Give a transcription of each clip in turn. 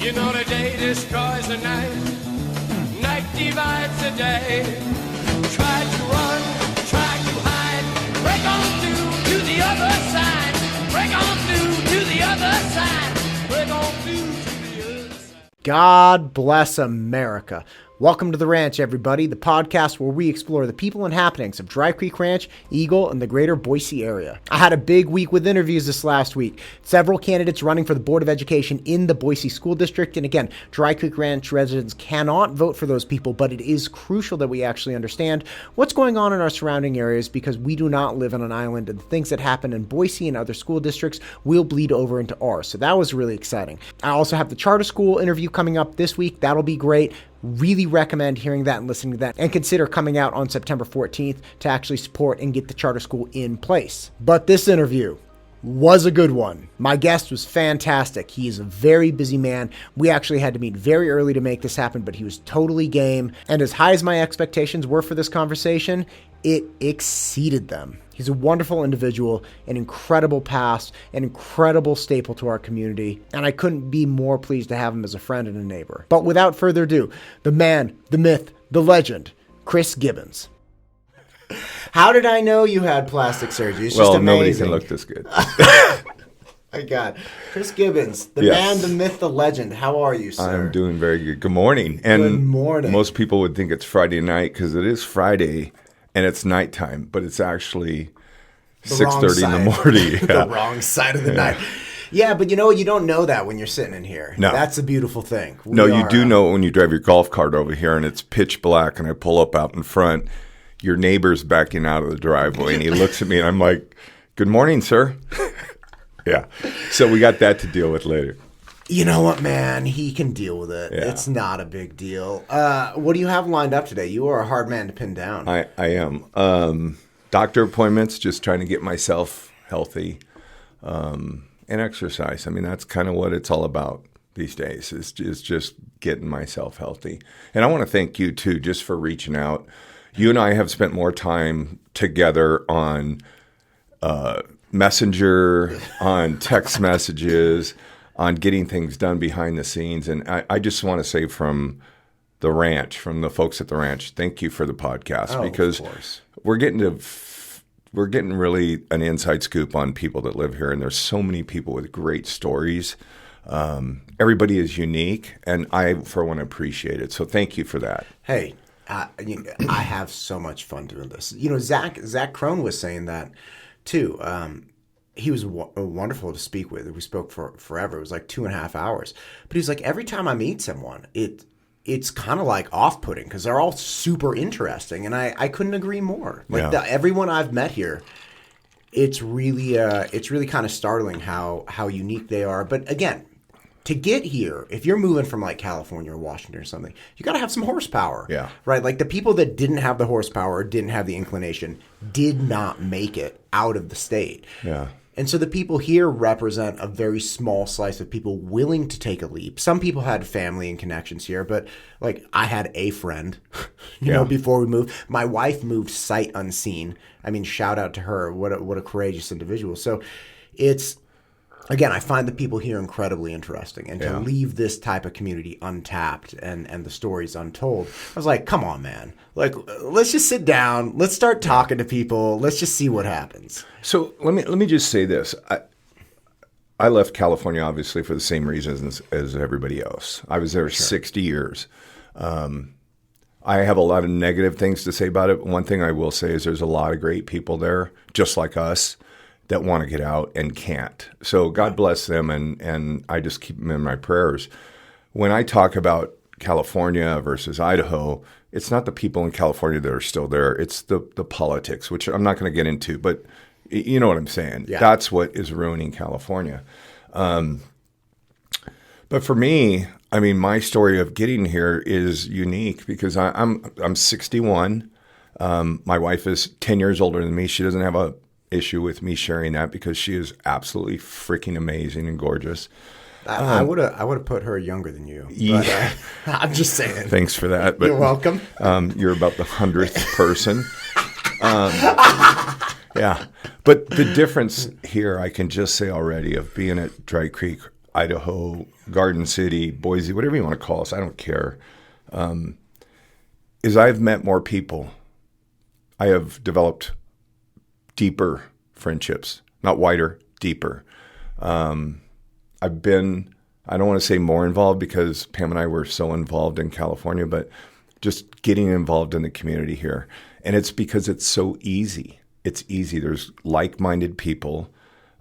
You know the day destroys the night, night divides the day. Try to run, try to hide, break on through to the other side, break on through to the other side, break on through to the other side. God bless America. Welcome to The Ranch, everybody, the podcast where we explore the people and happenings of Dry Creek Ranch, Eagle, and the greater Boise area. I had a big week with interviews this last week. Several candidates running for the Board of Education in the Boise School District. And again, Dry Creek Ranch residents cannot vote for those people, but it is crucial that we actually understand what's going on in our surrounding areas because we do not live on an island, and things that happen in Boise and other school districts will bleed over into ours. So that was really exciting. I also have the charter school interview coming up this week. That'll be great. Really recommend hearing that and listening to that, and consider coming out on September 14th to actually support and get the charter school in place. But this interview was a good one. My guest was fantastic. He is a very busy man. We actually had to meet very early to make this happen, but he was totally game. And as high as my expectations were for this conversation, it exceeded them. He's a wonderful individual, an incredible past, an incredible staple to our community, and I couldn't be more pleased to have him as a friend and a neighbor. But without further ado, the man, the myth, the legend, Chris Gibbons. How did I know you had plastic surgery? It's just amazing. Nobody can look this good. My God. Chris Gibbons, the Yes. man, the myth, the legend. How are you, sir? I'm doing very good. Good morning. And Good morning. Most people would think it's Friday night because it is Friday and it's nighttime, but it's actually 6:30 in the morning. The wrong side of the night. Yeah, but you know what? You don't know that when you're sitting in here. No. That's a beautiful thing. You do know when you drive your golf cart over here and it's pitch black and I pull up out in front, your neighbor's backing out of the driveway and he looks at me and I'm like, "Good morning, sir." Yeah. So we got that to deal with later. You know what, man? He can deal with it. Yeah. It's not a big deal. What do you have lined up today? You are a hard man to pin down. I am. Doctor appointments, just trying to get myself healthy, and exercise. I mean, that's kind of what it's all about these days, is just getting myself healthy. And I want to thank you, too, just for reaching out. You and I have spent more time together on Messenger, on text messages, on getting things done behind the scenes. And I just want to say from the ranch, from the folks at the ranch, thank you for the podcast, because we're getting really an inside scoop on people that live here. And there's so many people with great stories. Everybody is unique, and I, for one, appreciate it. So thank you for that. Hey, I have so much fun doing this. You know, Zach Crone was saying that, too. He was wonderful to speak with. We spoke for forever. It was like 2.5 hours. But he's like, every time I meet someone, it's kind of like off-putting because they're all super interesting. And I couldn't agree more. Like everyone I've met here, it's really kind of startling how unique they are. But again, to get here, if you're moving from like California or Washington or something, you got to have some horsepower. Yeah. Right? Like the people that didn't have the horsepower or didn't have the inclination did not make it out of the state. Yeah. And so the people here represent a very small slice of people willing to take a leap. Some people had family and connections here, but like I had a friend, you know, before we moved. My wife moved sight unseen. I mean, shout out to her. What a courageous individual. So it's, again, I find the people here incredibly interesting. And to leave this type of community untapped and the stories untold, I was like, come on, man. Like, let's just sit down. Let's start talking to people. Let's just see what happens. So let me just say this. I left California, obviously, for the same reasons as everybody else. I was there 60 years. I have a lot of negative things to say about it. One thing I will say is there's a lot of great people there, just like us, that want to get out and can't. So God bless them, and I just keep them in my prayers. When I talk about California versus Idaho, it's not the people in California that are still there. It's the politics, which I'm not going to get into, but you know what I'm saying. Yeah. That's what is ruining California. But for me, I mean, my story of getting here is unique because I'm 61. My wife is 10 years older than me. She doesn't have a issue with me sharing that because she is absolutely freaking amazing and gorgeous. I would have put her younger than you. But, I'm just saying. Thanks for that. But, you're welcome. You're about the 100th person. Yeah. But the difference here, I can just say already, of being at Dry Creek Idaho, Garden City, Boise, whatever you want to call us, I don't care, is I've met more people. I have developed deeper friendships, not wider, deeper. I've been, I don't want to say more involved because Pam and I were so involved in California, but just getting involved in the community here. And it's because it's so easy. It's easy. There's like-minded people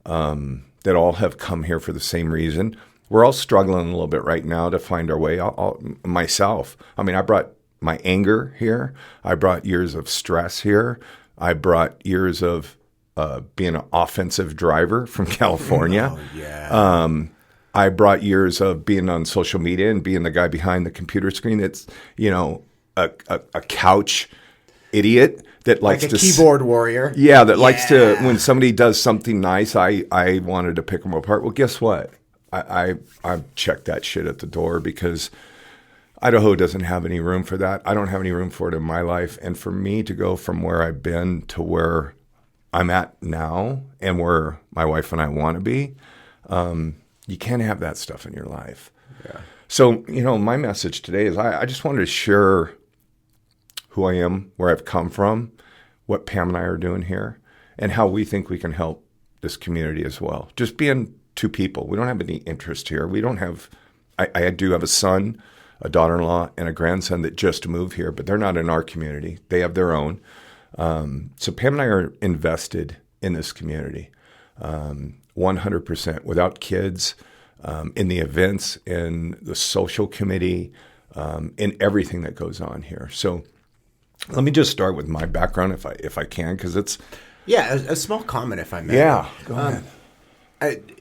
that all have come here for the same reason. We're all struggling a little bit right now to find our way. Myself, I mean, I brought my anger here. I brought years of stress here. I brought years of being an offensive driver from California. Oh, yeah. I brought years of being on social media and being the guy behind the computer screen that's, a couch idiot that likes like to... a keyboard warrior. Yeah, that likes to, when somebody does something nice, I wanted to pick them apart. Well, guess what? I checked that shit at the door because Idaho doesn't have any room for that. I don't have any room for it in my life. And for me to go from where I've been to where I'm at now and where my wife and I want to be, you can't have that stuff in your life. Yeah. So, my message today is I just wanted to share who I am, where I've come from, what Pam and I are doing here, and how we think we can help this community as well. Just being two people. We don't have any interest here. We don't have, I do have a son, a daughter-in-law, and a grandson that just moved here, but they're not in our community. They have their own. So Pam and I are invested in this community, 100%, without kids, in the events, in the social committee, in everything that goes on here. So let me just start with my background if I can, because it's... Yeah, a small comment, if I may. Yeah, go ahead.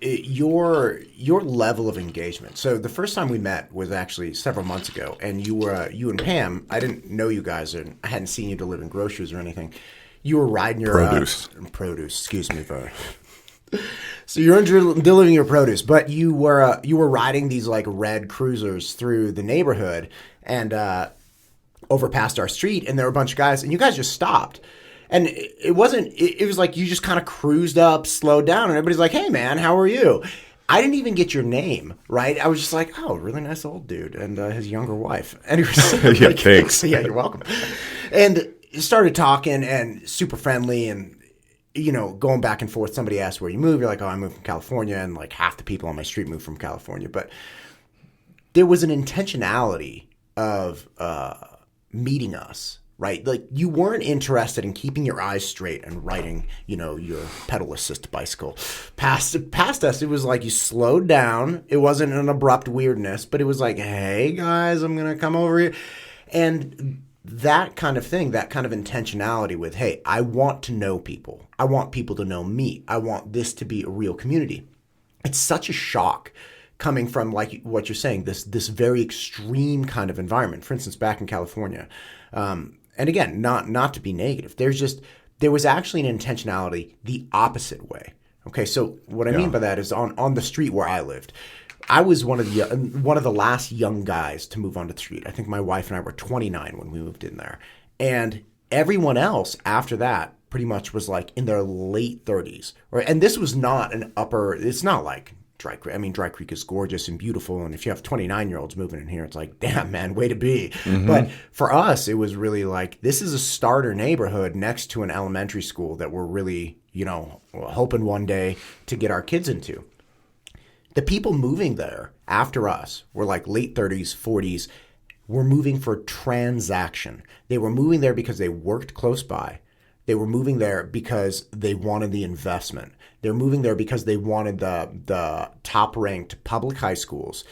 Your level of engagement. So the first time we met was actually several months ago, and you and Pam. I didn't know you guys, and I hadn't seen you delivering groceries or anything. You were riding your produce. Excuse me, for. So you're delivering your produce, but you were riding these like red cruisers through the neighborhood and over past our street, and there were a bunch of guys, and you guys just stopped. And it wasn't, it was like you just kind of cruised up, slowed down, and everybody's like, hey, man, how are you? I didn't even get your name, right? I was just like, oh, really nice old dude, and his younger wife. And he was yeah, thanks. Yeah, you're welcome. And started talking and super friendly and, going back and forth. Somebody asked where you moved. You're like, oh, I moved from California, and like half the people on my street moved from California. But there was an intentionality of meeting us. Right? Like you weren't interested in keeping your eyes straight and riding, your pedal assist bicycle past us. It was like you slowed down. It wasn't an abrupt weirdness, but it was like, hey guys, I'm going to come over here. And that kind of thing, that kind of intentionality with, hey, I want to know people. I want people to know me. I want this to be a real community. It's such a shock coming from like what you're saying, this very extreme kind of environment. For instance, back in California, and again, not to be negative, there was actually an intentionality the opposite way. Okay, so what I mean by that is on the street where I lived, I was one of the last young guys to move onto the street. I think my wife and I were 29 when we moved in there, and everyone else after that pretty much was like in their late 30s. Right, and this was not an upper. It's not like Dry Creek. I mean, Dry Creek is gorgeous and beautiful, and if you have 29-year-olds moving in here, it's like, damn, man, way to be. Mm-hmm. But for us, it was really like, this is a starter neighborhood next to an elementary school that we're really, hoping one day to get our kids into. The people moving there after us were like late 30s, 40s, were moving for transaction. They were moving there because they worked close by. They were moving there because they wanted the investment. They're moving there because they wanted the top-ranked public high schools.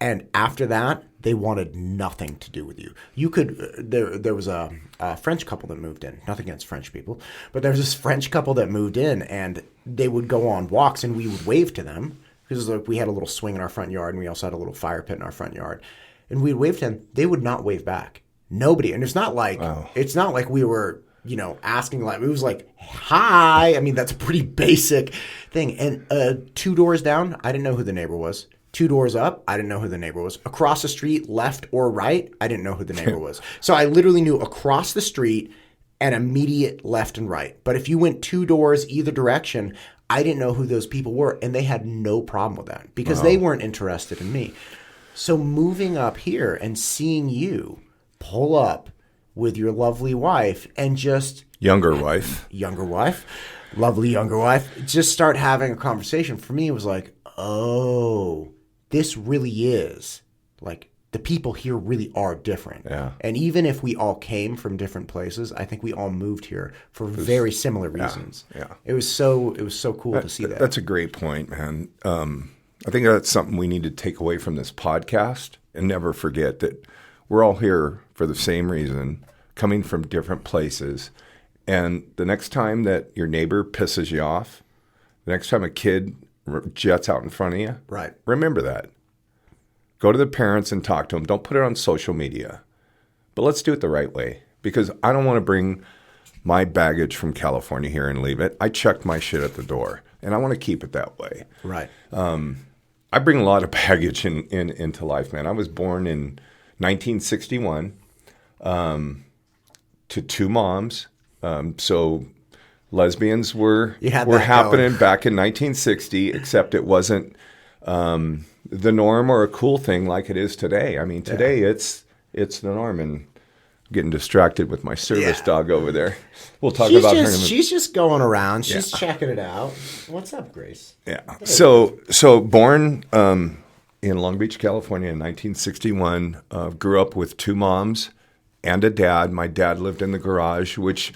And after that, they wanted nothing to do with you. You could there was a French couple that moved in. Nothing against French people. But there was this French couple that moved in, and they would go on walks, and we would wave to them. Because like, we had a little swing in our front yard, and we also had a little fire pit in our front yard. And we'd wave to them. They would not wave back. Nobody. And it's not like we were... asking like, it was like, hi. I mean, that's a pretty basic thing. And 2 doors down, I didn't know who the neighbor was. 2 doors up, I didn't know who the neighbor was. Across the street, left or right, I didn't know who the neighbor was. So I literally knew across the street and immediate left and right. But if you went 2 doors either direction, I didn't know who those people were, and they had no problem with that because they weren't interested in me. So moving up here and seeing you pull up with your lovely wife and just... Younger wife, lovely younger wife, just start having a conversation. For me, it was like, oh, this really is, like, the people here really are different. Yeah. And even if we all came from different places, I think we all moved here for very similar reasons. Yeah. It was so cool to see that. That's a great point, man. I think that's something we need to take away from this podcast and never forget that we're all here for the same reason, coming from different places. And the next time that your neighbor pisses you off, the next time a kid jets out in front of you, right, remember that. Go to the parents and talk to them. Don't put it on social media. But let's do it the right way, because I don't want to bring my baggage from California here and leave it. I checked my shit at the door, and I want to keep it that way. Right. I bring a lot of baggage into life, man. I was born in 1961 to 2 moms. So lesbians were happening back in 1960, except it wasn't the norm or a cool thing like it is today. I mean, today it's the norm. And getting distracted with my service dog over there. We'll talk about her. She's just going around. She's checking it out. What's up, Grace? Yeah. So born in Long Beach, California in 1961. Grew up with 2 moms and a dad. My dad lived in the garage, which,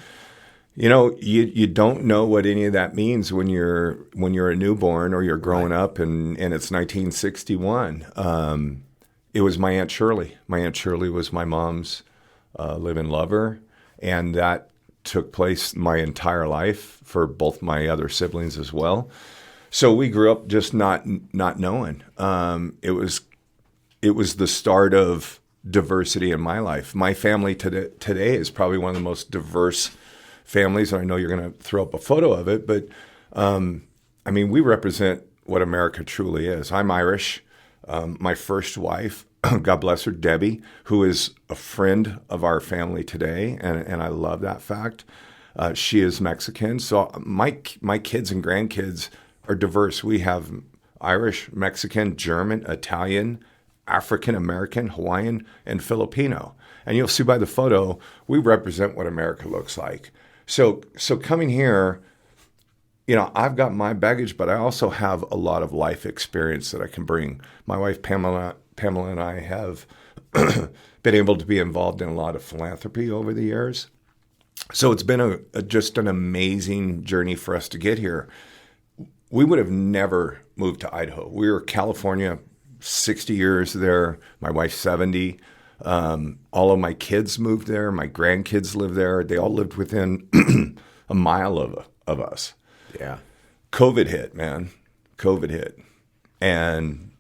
you know, you don't know what any of that means when you're a newborn or you're growing up, and it's 1961. It was my Aunt Shirley. My Aunt Shirley was my mom's live-in lover, and that took place my entire life for both my other siblings as well. So we grew up just not knowing. It was the start of diversity in my life. My family today is probably one of the most diverse families. I know you're going to throw up a photo of it, but I mean, we represent what America truly is. I'm Irish. My first wife, God bless her, Debbie, who is a friend of our family today, and I love that fact. She is Mexican, so my kids and grandkids are diverse. We have Irish, Mexican, German, Italian, African American, Hawaiian, and Filipino. And you'll see by the photo, we represent what America looks like. So coming here, you know, I've got my baggage, but I also have a lot of life experience that I can bring. My wife, Pamela and I have been able to be involved in a lot of philanthropy over the years. So it's been just an amazing journey for us to get here. We would have never moved to Idaho. We were California, 60 years there. My wife's 70. All of my kids moved there. My grandkids live there. They all lived within a mile of us. Yeah. COVID hit, man. COVID hit. And,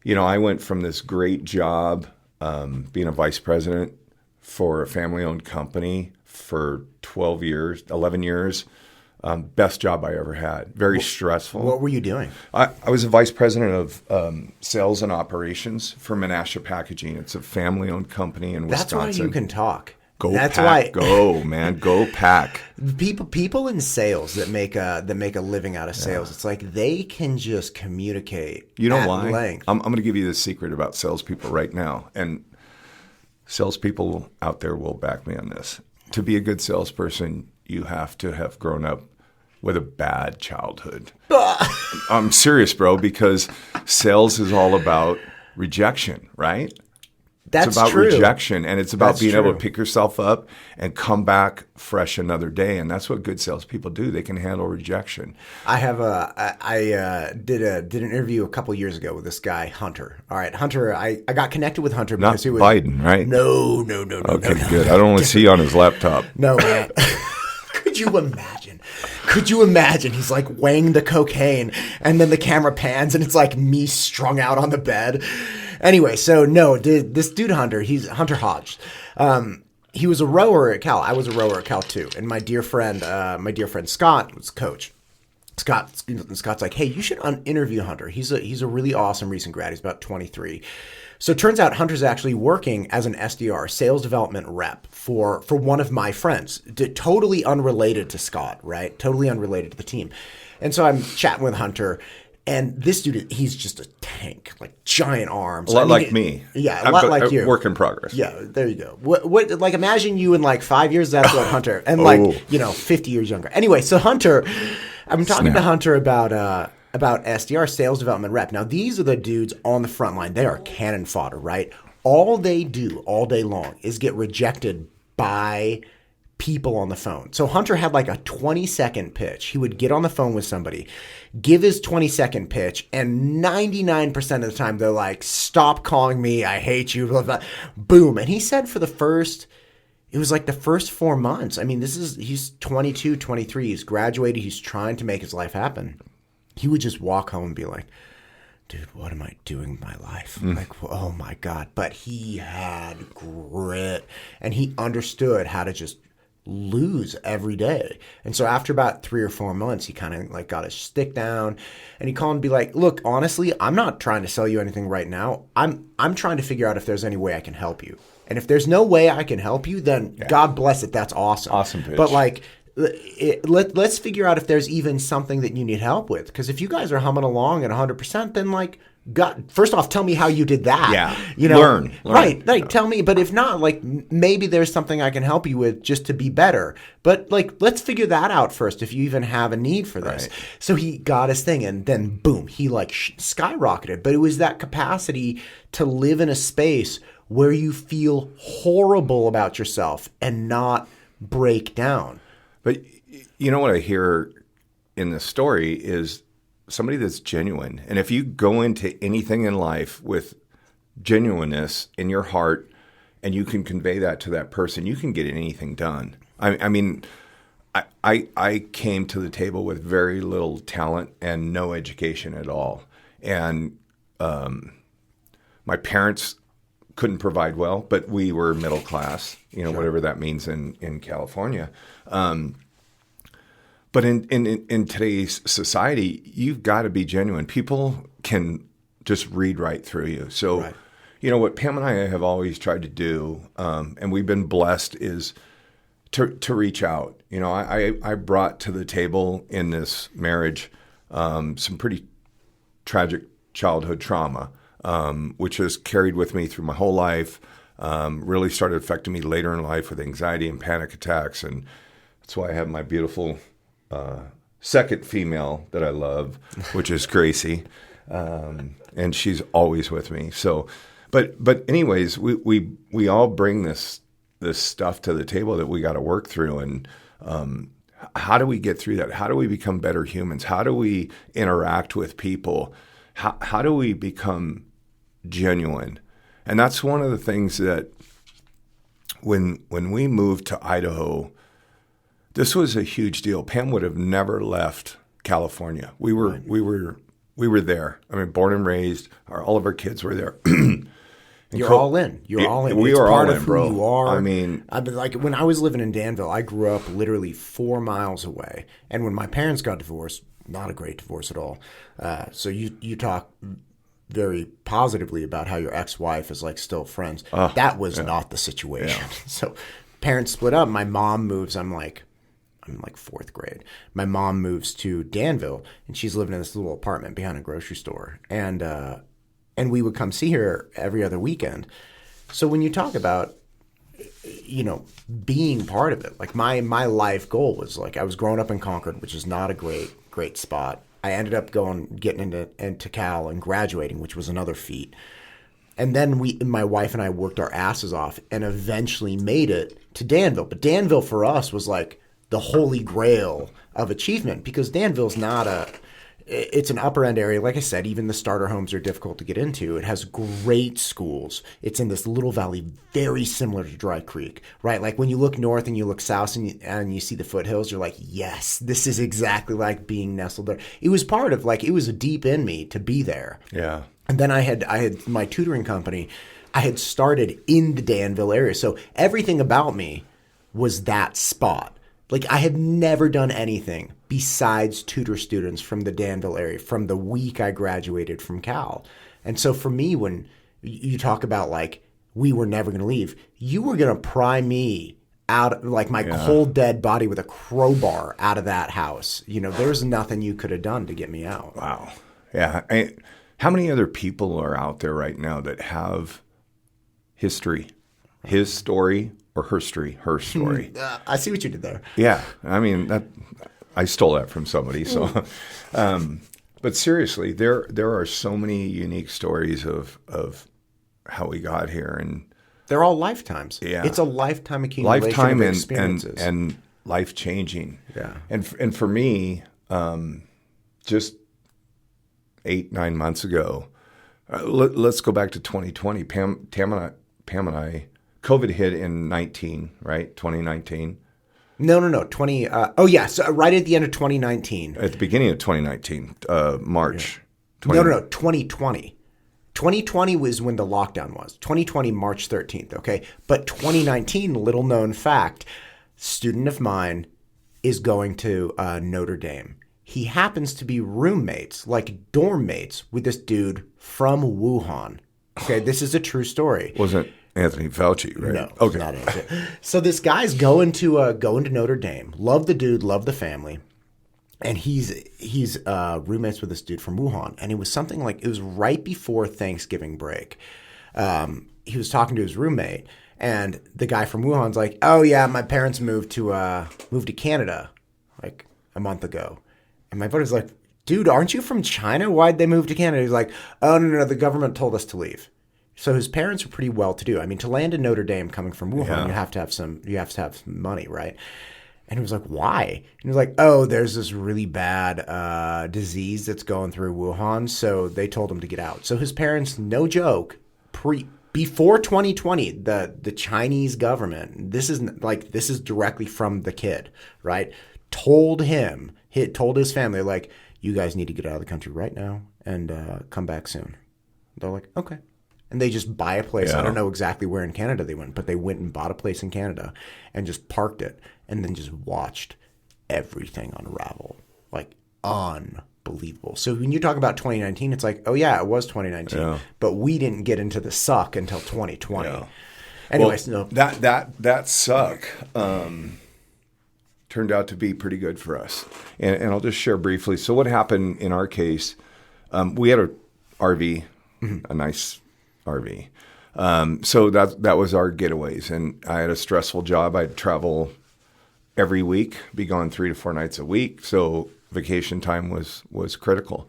you know, I went from this great job being a vice president for a family-owned company for 11 years. Best job I ever had. Very stressful. What were you doing? I was a vice president of sales and operations for Menasha Packaging. It's a family-owned company in Wisconsin. That's why you can talk. That's Pack. Go, man. Go Pack. People in sales that make a living out of sales, it's like they can just communicate. You know at why? Length. I'm going to give you the secret about salespeople right now, and salespeople out there will back me on this. To be a good salesperson, you have to have grown up with a bad childhood. I'm serious, bro, because sales is all about rejection, right? That's it's about true. rejection, and it's about being able to true. pick yourself up and come back fresh another day. And that's what good salespeople do. They can handle rejection. I did an interview a couple years ago with this guy, Hunter. All right, Hunter, I got connected with Hunter Not because he was Biden, right? No. Okay, good. I don't want to see you on his laptop. No, man. Could you imagine? He's like weighing the cocaine, and then the camera pans, and it's like me strung out on the bed. Anyway, so no, this dude Hunter, he's Hunter Hodge. He was a rower at Cal. I was a rower at Cal too, and my dear friend Scott was coach. Scott's like, hey, you should interview Hunter. He's a really awesome recent grad. He's about 23. So it turns out Hunter's actually working as an SDR, sales development rep, for one of my friends, totally unrelated to Scott, right? Totally unrelated to the team. And so I'm chatting with Hunter, and this dude, he's just a tank, like giant arms. A lot like me. Yeah, a lot like you. Work in progress. Yeah, there you go. What like imagine you in like 5 years, that's what Hunter, and 50 years younger. Anyway, so Hunter, I'm talking to Hunter about SDR, sales development rep. Now, these are the dudes on the front line. They are cannon fodder, right? All they do all day long is get rejected by people on the phone. So Hunter had like a 20-second pitch. He would get on the phone with somebody, give his 20-second pitch, and 99% of the time they're like, stop calling me, I hate you, blah, blah. Boom. And he said it was like the first 4 months. I mean, he's 22, 23. He's graduated. He's trying to make his life happen. He would just walk home and be like, dude, what am I doing with my life? Like, oh my God. But he had grit, and he understood how to just lose every day. And so after about 3 or 4 months, he kind of like got his stick down, and he called and be like, look, honestly, I'm not trying to sell you anything right now. I'm trying to figure out if there's any way I can help you. And if there's no way I can help you, then God bless it. That's awesome. Awesome pitch. But like, let's figure out if there's even something that you need help with. Because if you guys are humming along at 100%, then like, God, first off, tell me how you did that. Yeah, learn. Right. Like, tell me. But if not, like, maybe there's something I can help you with just to be better. But like, let's figure that out first if you even have a need for this. Right. So he got his thing, and then boom, he like skyrocketed. But it was that capacity to live in a space where you feel horrible about yourself and not break down. But you know what I hear in this story is somebody that's genuine. And if you go into anything in life with genuineness in your heart and you can convey that to that person, you can get anything done. I mean, I came to the table with very little talent and no education at all. And my parents couldn't provide well, but we were middle class, sure. Whatever that means in California. But in today's society, you've got to be genuine. People can just read right through you. So, right. What Pam and I have always tried to do, and we've been blessed, is to reach out. I brought to the table in this marriage some pretty tragic childhood trauma, which has carried with me through my whole life, really started affecting me later in life with anxiety and panic attacks. And that's why I have my beautiful second female that I love, which is Gracie. And she's always with me. So, but anyways, we all bring this stuff to the table that we got to work through. And how do we get through that? How do we become better humans? How do we interact with people? How do we become genuine? And that's one of the things that when we moved to Idaho, this was a huge deal. Pam would have never left California. We were there. I mean, born and raised. All of our kids were there. You're all in. You're all in. We it's are part all of in, who bro. you are. I mean, like when I was living in Danville, I grew up literally 4 miles away. And when my parents got divorced, not a great divorce at all. So you talk very positively about how your ex-wife is like still friends. That was not the situation. Yeah. So parents split up. My mom moves. I'm like 4th grade. My mom moves to Danville, and she's living in this little apartment behind a grocery store. And we would come see her every other weekend. So when you talk about, being part of it, like my life goal was like, I was growing up in Concord, which is not a great spot. I ended up getting into Cal and graduating, which was another feat. And then my wife and I worked our asses off and eventually made it to Danville. But Danville for us was like the holy grail of achievement, because Danville's it's an upper end area. Like I said, even the starter homes are difficult to get into. It has great schools. It's in this little valley, very similar to Dry Creek, right? Like when you look north and you look south and you see the foothills, you're like, yes, this is exactly like being nestled there. It was part of it was deep in me to be there. Yeah. And then I had my tutoring company. I had started in the Danville area. So everything about me was that spot. Like, I have never done anything besides tutor students from the Danville area from the week I graduated from Cal. And so for me, when you talk about, like, we were never going to leave, you were going to pry me out, like my cold, dead body with a crowbar out of that house. You know, there's nothing you could have done to get me out. Wow. Yeah. How many other people are out there right now that have history, his story or her story? I see what you did there. Yeah. I mean, I stole that from somebody. So, but seriously, there are so many unique stories of how we got here, and they're all lifetimes. Yeah. It's a lifetime accumulation of experiences. and life changing. Yeah. And for me, just 8-9 months ago, let's go back to 2020. Pam and I, COVID hit in 19, right? 2019. No. 20. So right at the end of 2019. At the beginning of 2019, March. Yeah. No. 2020. 2020 was when the lockdown was. 2020, March 13th, okay? But 2019, little known fact, student of mine is going to Notre Dame. He happens to be roommates, like dorm mates, with this dude from Wuhan. Okay, this is a true story. Wasn't Anthony Fauci, right? No, okay. Not Anthony. So this guy's going to Notre Dame. Love the dude, love the family. And he's roommates with this dude from Wuhan. And it was something like, it was right before Thanksgiving break. He was talking to his roommate, and the guy from Wuhan's like, "Oh yeah, my parents moved to Canada like a month ago." And my buddy's like, "Dude, aren't you from China? Why'd they move to Canada?" He's like, "Oh no, the government told us to leave." So his parents were pretty well to do. I mean, to land in Notre Dame coming from Wuhan, you have to have some money, right? And he was like, "Why?" And he was like, "Oh, there's this really bad disease that's going through Wuhan, so they told him to get out." So his parents, no joke, before 2020, the Chinese government, this is directly from the kid, right? Told his family, like, "You guys need to get out of the country right now and come back soon." They're like, "Okay." And they just buy a place. Yeah. I don't know exactly where in Canada they went, but they went and bought a place in Canada and just parked it and then just watched everything unravel. Like, unbelievable. So when you talk about 2019, it's like, oh yeah, it was 2019, but we didn't get into the suck until 2020. Yeah. Anyways, well, that suck turned out to be pretty good for us. And I'll just share briefly. So what happened in our case, we had an RV, a nice RV. So that was our getaways. And I had a stressful job. I'd travel every week, be gone 3 to 4 nights a week. So vacation time was critical.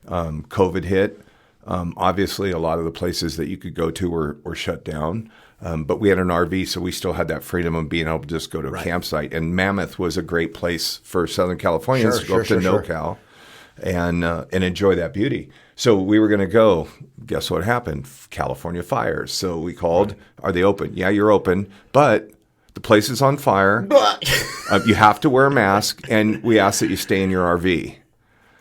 COVID hit. Obviously, a lot of the places that you could go to were shut down. But we had an RV, so we still had that freedom of being able to just go to a campsite. And Mammoth was a great place for Southern Californians to go up to NorCal and enjoy that beauty. So we were going to go. Guess what happened? California fires. So we called. Are they open? Yeah, you're open, but the place is on fire. You have to wear a mask, and we ask that you stay in your RV.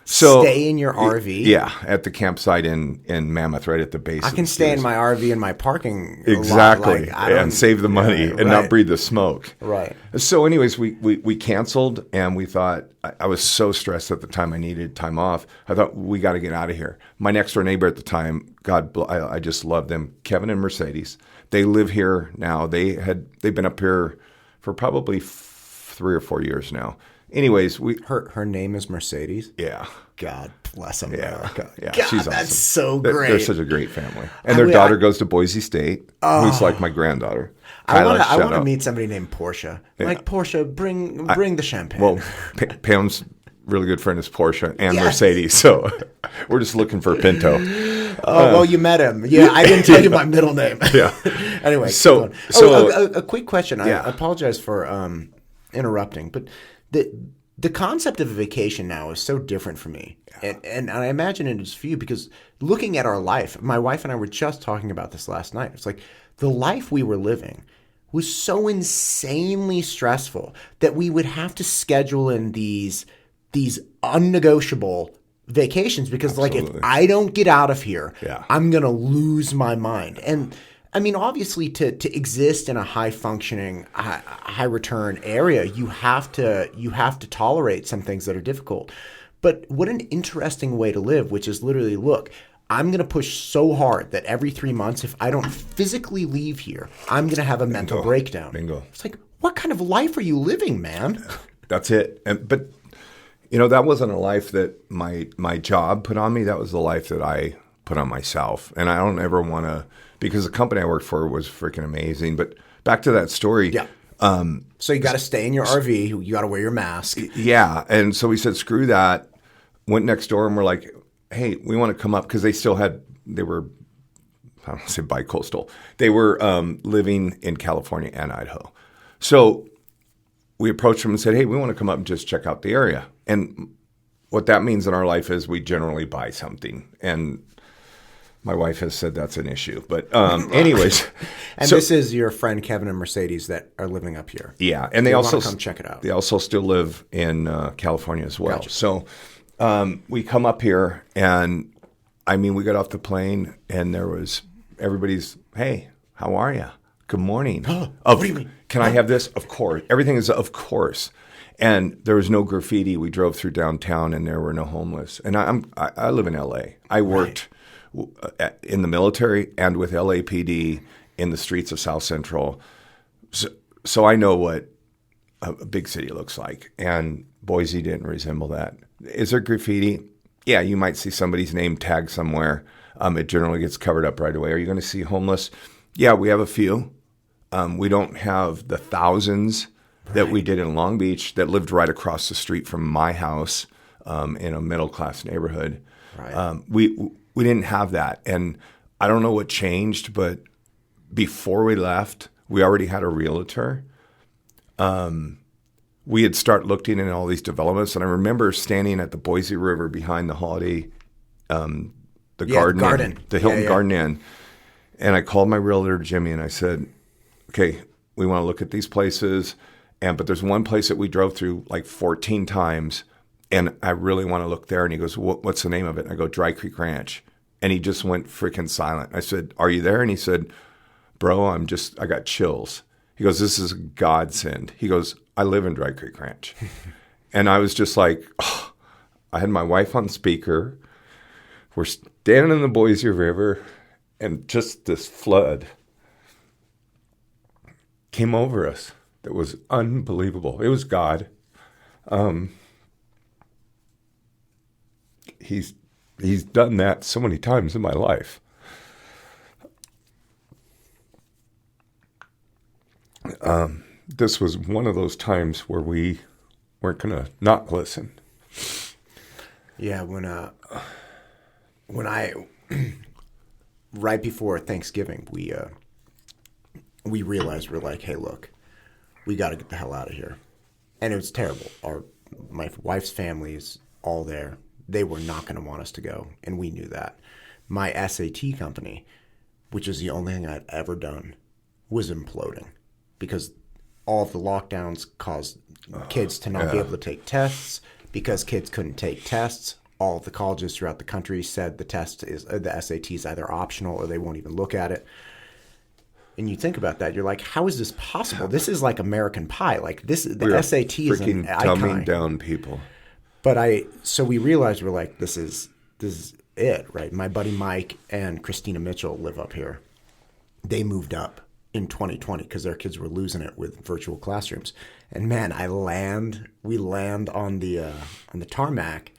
So stay in your RV? Yeah, at the campsite in Mammoth, right at the base. I can stay in my RV in my parking exactly, lot. And save the money and not breathe the smoke. Right. So anyways, we canceled, and we thought, I was so stressed at the time, I needed time off. I thought, we got to get out of here. My next door neighbor at the time, I just love them, Kevin and Mercedes. They live here now. They've been up here for probably 3 or 4 years now. Anyways, her name is Mercedes. Yeah. God bless America. Yeah, God, she's awesome. That's so great. They're such a great family, and their daughter goes to Boise State, who's like my granddaughter. I want to meet somebody named Portia. Yeah. Like, Portia, bring the champagne. Well, Pam's really good friend is Portia and Mercedes, so we're just looking for a Pinto. Well, you met him. Yeah, I didn't tell you my middle name. Yeah. Anyway, so a quick question. I apologize for interrupting, but the concept of a vacation now is so different for me. And I imagine it is for you, because looking at our life, my wife and I were just talking about this last night. It's like the life we were living was so insanely stressful that we would have to schedule in these unnegotiable vacations because Absolutely. Like, if I don't get out of here, I'm going to lose my mind. And I mean, obviously, to exist in a high functioning, high return area, you have to tolerate some things that are difficult. But what an interesting way to live, which is literally, look, I'm going to push so hard that every 3 months, if I don't physically leave here, I'm going to have a mental breakdown. Bingo. It's like, what kind of life are you living, man? That's it. But that wasn't a life that my job put on me. That was the life that I put on myself. And I don't ever want to, because the company I worked for was freaking amazing. But back to that story. Yeah. So you got to stay in your RV. You got to wear your mask. Yeah. And so we said, screw that. Went next door and we're like, hey, we want to come up, because they were, I don't want to say bi-coastal. They were living in California and Idaho. So we approached them and said, hey, we want to come up and just check out the area. And what that means in our life is we generally buy something. And my wife has said that's an issue. But anyways. And so, this is your friend Kevin and Mercedes that are living up here. Yeah. And they also come check it out. They also still live in California as well. Gotcha. So we come up here, and I mean, we got off the plane, and there was everybody's, hey, how are you? Good morning. What do you mean? Can I have this? Of course. Everything is of course. And there was no graffiti. We drove through downtown, and there were no homeless. And I live in L.A. I worked in the military and with LAPD in the streets of South Central. So I know what a big city looks like. And Boise didn't resemble that. Is there graffiti? Yeah, you might see somebody's name tagged somewhere. It generally gets covered up right away. Are you going to see homeless? Yeah, we have a few. We don't have the thousands that we did in Long Beach that lived right across the street from my house in a middle-class neighborhood. Right. We didn't have that. And I don't know what changed, but before we left, we already had a realtor. We had started looking at all these developments, and I remember standing at the Boise River behind the Holiday, the Hilton Garden Inn, and I called my realtor, Jimmy, and I said, okay, we want to look at these places, but there's one place that we drove through like 14 times, and I really want to look there. And he goes, what's the name of it? And I go, Dry Creek Ranch. And he just went freaking silent. I said, are you there? And he said, bro, I got chills. He goes, this is a godsend. He goes, I live in Dry Creek Ranch. And I was just like, oh. I had my wife on speaker. We're standing in the Boise River, and just this flood came over us. That was unbelievable. It was God. He's done that so many times in my life. This was one of those times where we weren't going to not listen. Yeah, when I right before Thanksgiving, we realized, we're like, hey, look, we got to get the hell out of here. And it was terrible. My wife's family is all there. They were not going to want us to go, and we knew that. My SAT company, which is the only thing I'd ever done, was imploding because all of the lockdowns caused kids to not be able to take tests. Because kids couldn't take tests, all of the colleges throughout the country said the SAT is either optional or they won't even look at it. And you think about that, you're like, how is this possible? This is like American Pie. Like the SAT is an icon. Dumbing down people. So we realized, we're like, this is it, right? My buddy Mike and Christina Mitchell live up here. They moved up in 2020 because their kids were losing it with virtual classrooms. And man, we land on the tarmac,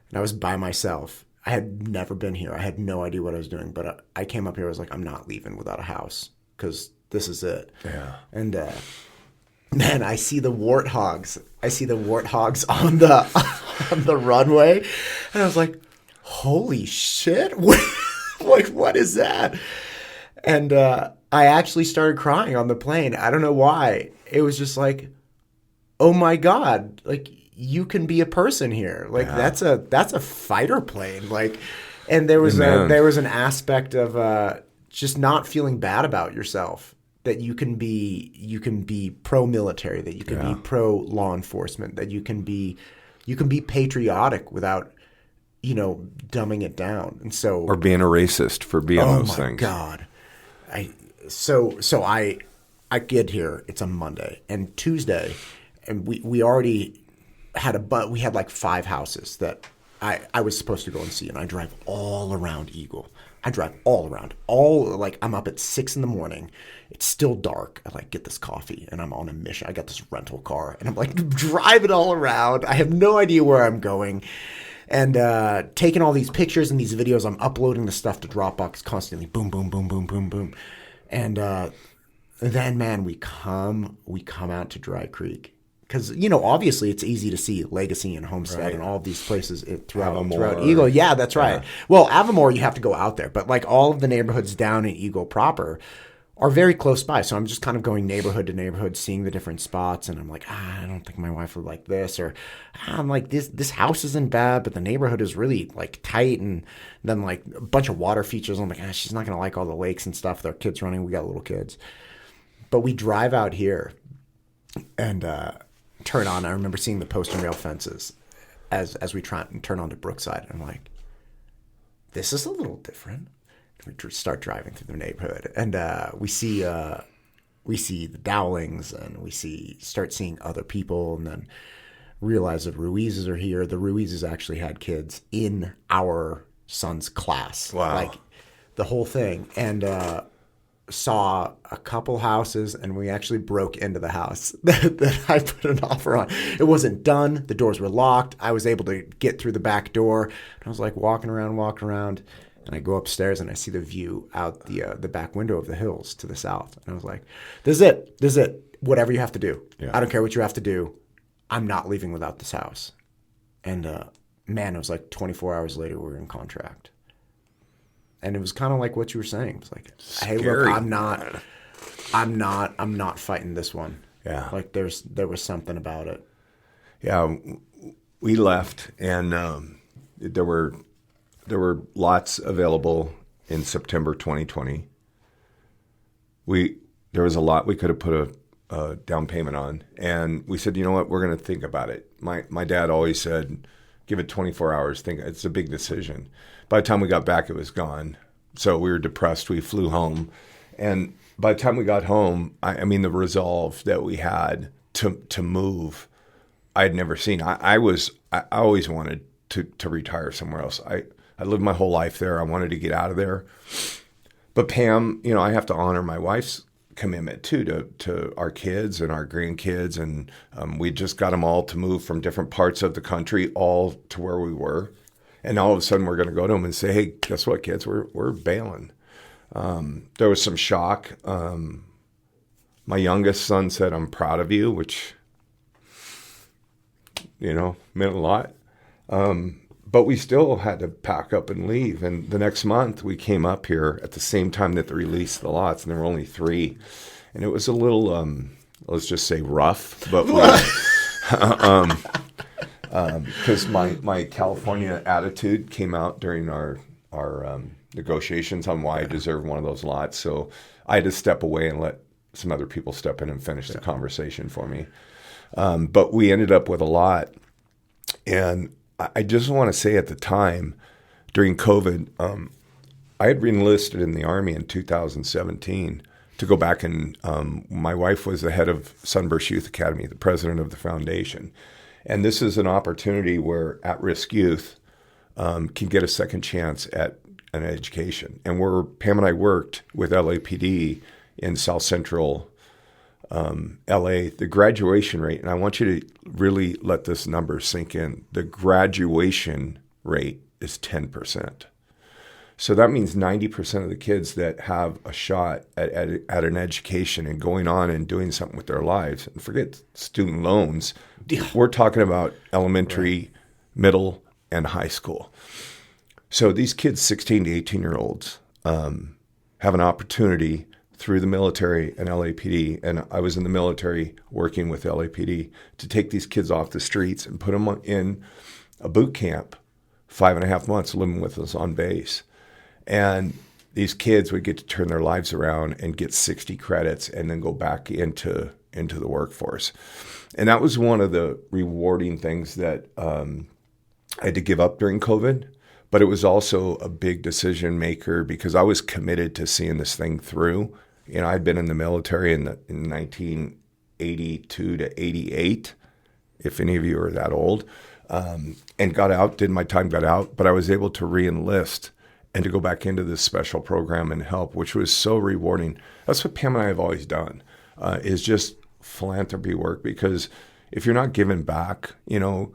and I was by myself. I had never been here. I had no idea what I was doing, but I came up here. I was like, I'm not leaving without a house because this is it. Yeah. And man, I see the warthogs. On the runway, and I was like, holy shit! What is that? And I actually started crying on the plane. I don't know why. It was just like, oh my God, like you can be a person here. Like that's a fighter plane. Like, and there was an aspect of just not feeling bad about yourself, that you can be pro-military, that you can be pro-law enforcement, that you can be patriotic without, dumbing it down. And so, or being a racist for being those things. Oh my God. So I get here. It's a Monday and Tuesday, and we already had we had like 5 houses that I was supposed to go and see, and I drive all around Eagle. I drive all around. I'm up at 6 a.m. It's still dark. I get this coffee, and I'm on a mission. I got this rental car, and I'm driving all around. I have no idea where I'm going, and taking all these pictures and these videos. I'm uploading the stuff to Dropbox constantly. Boom, boom, boom, boom, boom, boom, and then man, we come out to Dry Creek. Because, obviously it's easy to see Legacy and Homestead and all of these places throughout Eagle. Yeah, that's right. Yeah. Well, Avamore, you have to go out there. But all of the neighborhoods down in Eagle proper are very close by. So I'm just kind of going neighborhood to neighborhood, seeing the different spots. And I'm like, I don't think my wife would like this. Or I'm like, this house isn't bad, but the neighborhood is really tight. And then a bunch of water features. I'm like, she's not going to like all the lakes and stuff. Their kids running. We got little kids. But we drive out here and turn on. I remember seeing the post and rail fences as we try and turn on to Brookside. I'm like, this is a little different. We start driving through the neighborhood, and we see the Dowlings, and we start seeing other people, and then realize the Ruizes are here. The Ruizes actually had kids in our son's class. Wow. The whole thing. And saw a couple houses, and we actually broke into the house that I put an offer on. It wasn't done. The doors were locked. I was able to get through the back door. And I was walking around, and I go upstairs, and I see the view out the back window of the hills to the south. And I was like, this is it. Whatever you have to do. Yeah. I don't care what you have to do. I'm not leaving without this house. And man, it was 24 hours later, we were in contract. And it was kind of like what you were saying. It was hey, look, I'm not fighting this one. Yeah. There was something about it. Yeah. We left, and there were lots available in September 2020. There was a lot we could have put a down payment on, and we said, you know what, we're going to think about it. My dad always said, give it 24 hours. Think it's a big decision. By the time we got back, it was gone. So we were depressed. We flew home. And by the time we got home, I mean, the resolve that we had to move, I had never seen. I always wanted to retire somewhere else. I lived my whole life there. I wanted to get out of there. But Pam, I have to honor my wife's commitment too to our kids and our grandkids. And we just got them all to move from different parts of the country, all to where we were. And all of a sudden, we're going to go to them and say, "Hey, guess what, kids? We're bailing." There was some shock. My youngest son said, "I'm proud of you," which meant a lot. But we still had to pack up and leave. And the next month, we came up here at the same time that they released the lots, and there were only 3. And it was a little, let's just say, rough. But because my California attitude came out during our negotiations on why I deserved one of those lots. So I had to step away and let some other people step in and finish the conversation for me. But we ended up with a lot. And I just want to say at the time, during COVID, I had re-enlisted in the Army in 2017 to go back, and my wife was the head of Sunburst Youth Academy, the president of the foundation. And this is an opportunity where at-risk youth can get a second chance at an education. And Pam and I worked with LAPD in South Central LA, the graduation rate, and I want you to really let this number sink in, the graduation rate is 10%. So that means 90% of the kids that have a shot at an education and going on and doing something with their lives, and forget student loans, we're talking about elementary, middle, and high school. So these kids, 16 to 18-year-olds, have an opportunity through the military and LAPD, and I was in the military working with LAPD, to take these kids off the streets and put them in a boot camp, 5.5 months living with us on base. And these kids would get to turn their lives around and get 60 credits and then go back into the workforce. And that was one of the rewarding things that I had to give up during COVID. But it was also a big decision maker because I was committed to seeing this thing through. You know, I'd been in the military in 1982 to 88, if any of you are that old, and got out, did my time, got out, but I was able to re-enlist and to go back into this special program and help, which was so rewarding. That's what Pam and I have always done, is just philanthropy work, because if you're not giving back, you know,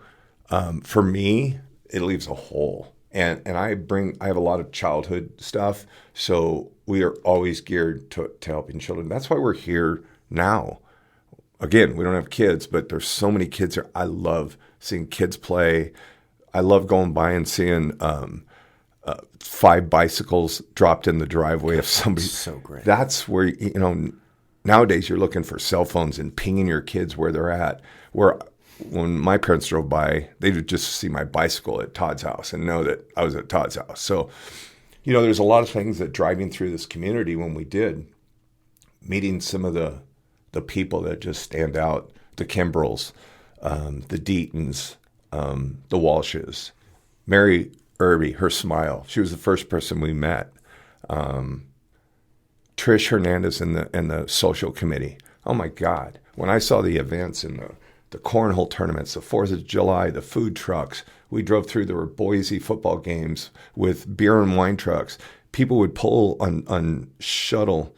for me, it leaves a hole. And I have a lot of childhood stuff, so we are always geared to helping children. That's why we're here now. Again, we don't have kids, but there's so many kids here. I love seeing kids play. I love going by and seeing 5 bicycles dropped in the driveway of somebody. So great. That's where, you know, nowadays you're looking for cell phones and pinging your kids where they're at. Where when my parents drove by, they would just see my bicycle at Todd's house and know that I was at Todd's house. So, you know, there's a lot of things that driving through this community when we did, meeting some of the people that just stand out, the Kimbrells, the Deatons, the Walshes, Mary Irby, her smile. She was the first person we met. Trish Hernandez in the social committee. Oh my God. When I saw the events in the cornhole tournaments, the 4th of July, the food trucks, we drove through, there were Boise football games with beer and wine trucks. People would pull on Subtle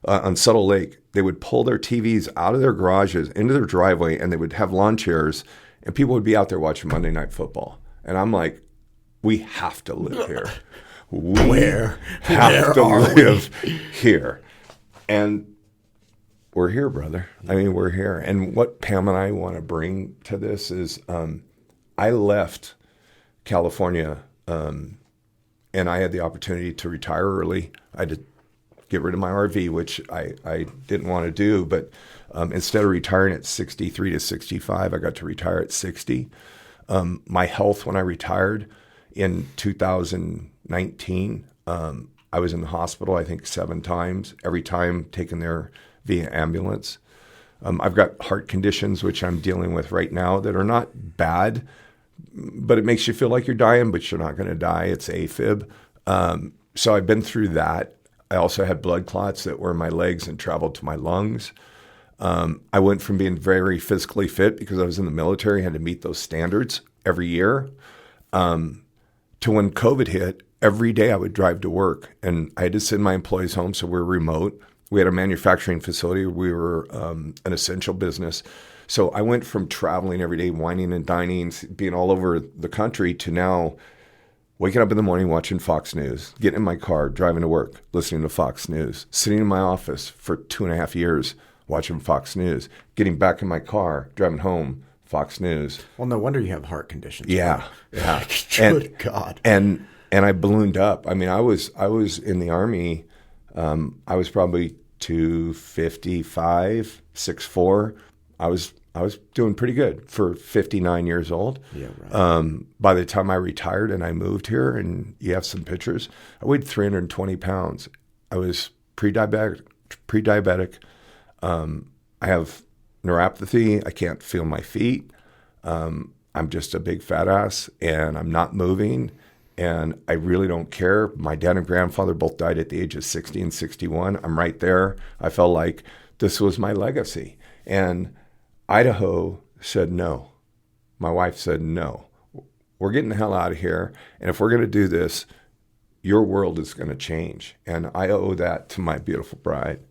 Lake. They would pull their TVs out of their garages into their driveway, and they would have lawn chairs, and people would be out there watching Monday Night Football. And I'm like, we have to live here. We have to live here. And we're here, brother. I mean, we're here. And what Pam and I want to bring to this is I left California and I had the opportunity to retire early. I had to get rid of my RV, which I didn't want to do. But instead of retiring at 63 to 65, I got to retire at 60. My health when I retired in 2019, I was in the hospital, I think 7 times, every time taken there via ambulance. I've got heart conditions, which I'm dealing with right now, that are not bad, but it makes you feel like you're dying, but you're not going to die. It's AFib. So I've been through that. I also had blood clots that were in my legs and traveled to my lungs. I went from being very physically fit because I was in the military, had to meet those standards every year, to when COVID hit, every day I would drive to work, and I had to send my employees home, so we're remote. We had a manufacturing facility. We were an essential business. So I went from traveling every day, whining and dining, being all over the country, to now waking up in the morning watching Fox News, getting in my car, driving to work, listening to Fox News, sitting in my office for 2.5 years watching Fox News, getting back in my car, driving home, Fox News. Well, no wonder you have heart conditions. Yeah. Good God. And I ballooned up. I mean, I was in the Army. I was probably 255, 6'4". I was doing pretty good for 59 years old. Yeah, right. By the time I retired and I moved here, and you have some pictures, I weighed 320 pounds. I was pre-diabetic. I have neuropathy. I can't feel my feet. I'm just a big fat ass, and I'm not moving. And I really don't care. My dad and grandfather both died at the age of 60 and 61. I'm right there. I felt like this was my legacy. And Idaho said no. My wife said no. We're getting the hell out of here. And if we're going to do this, your world is going to change. And I owe that to my beautiful bride.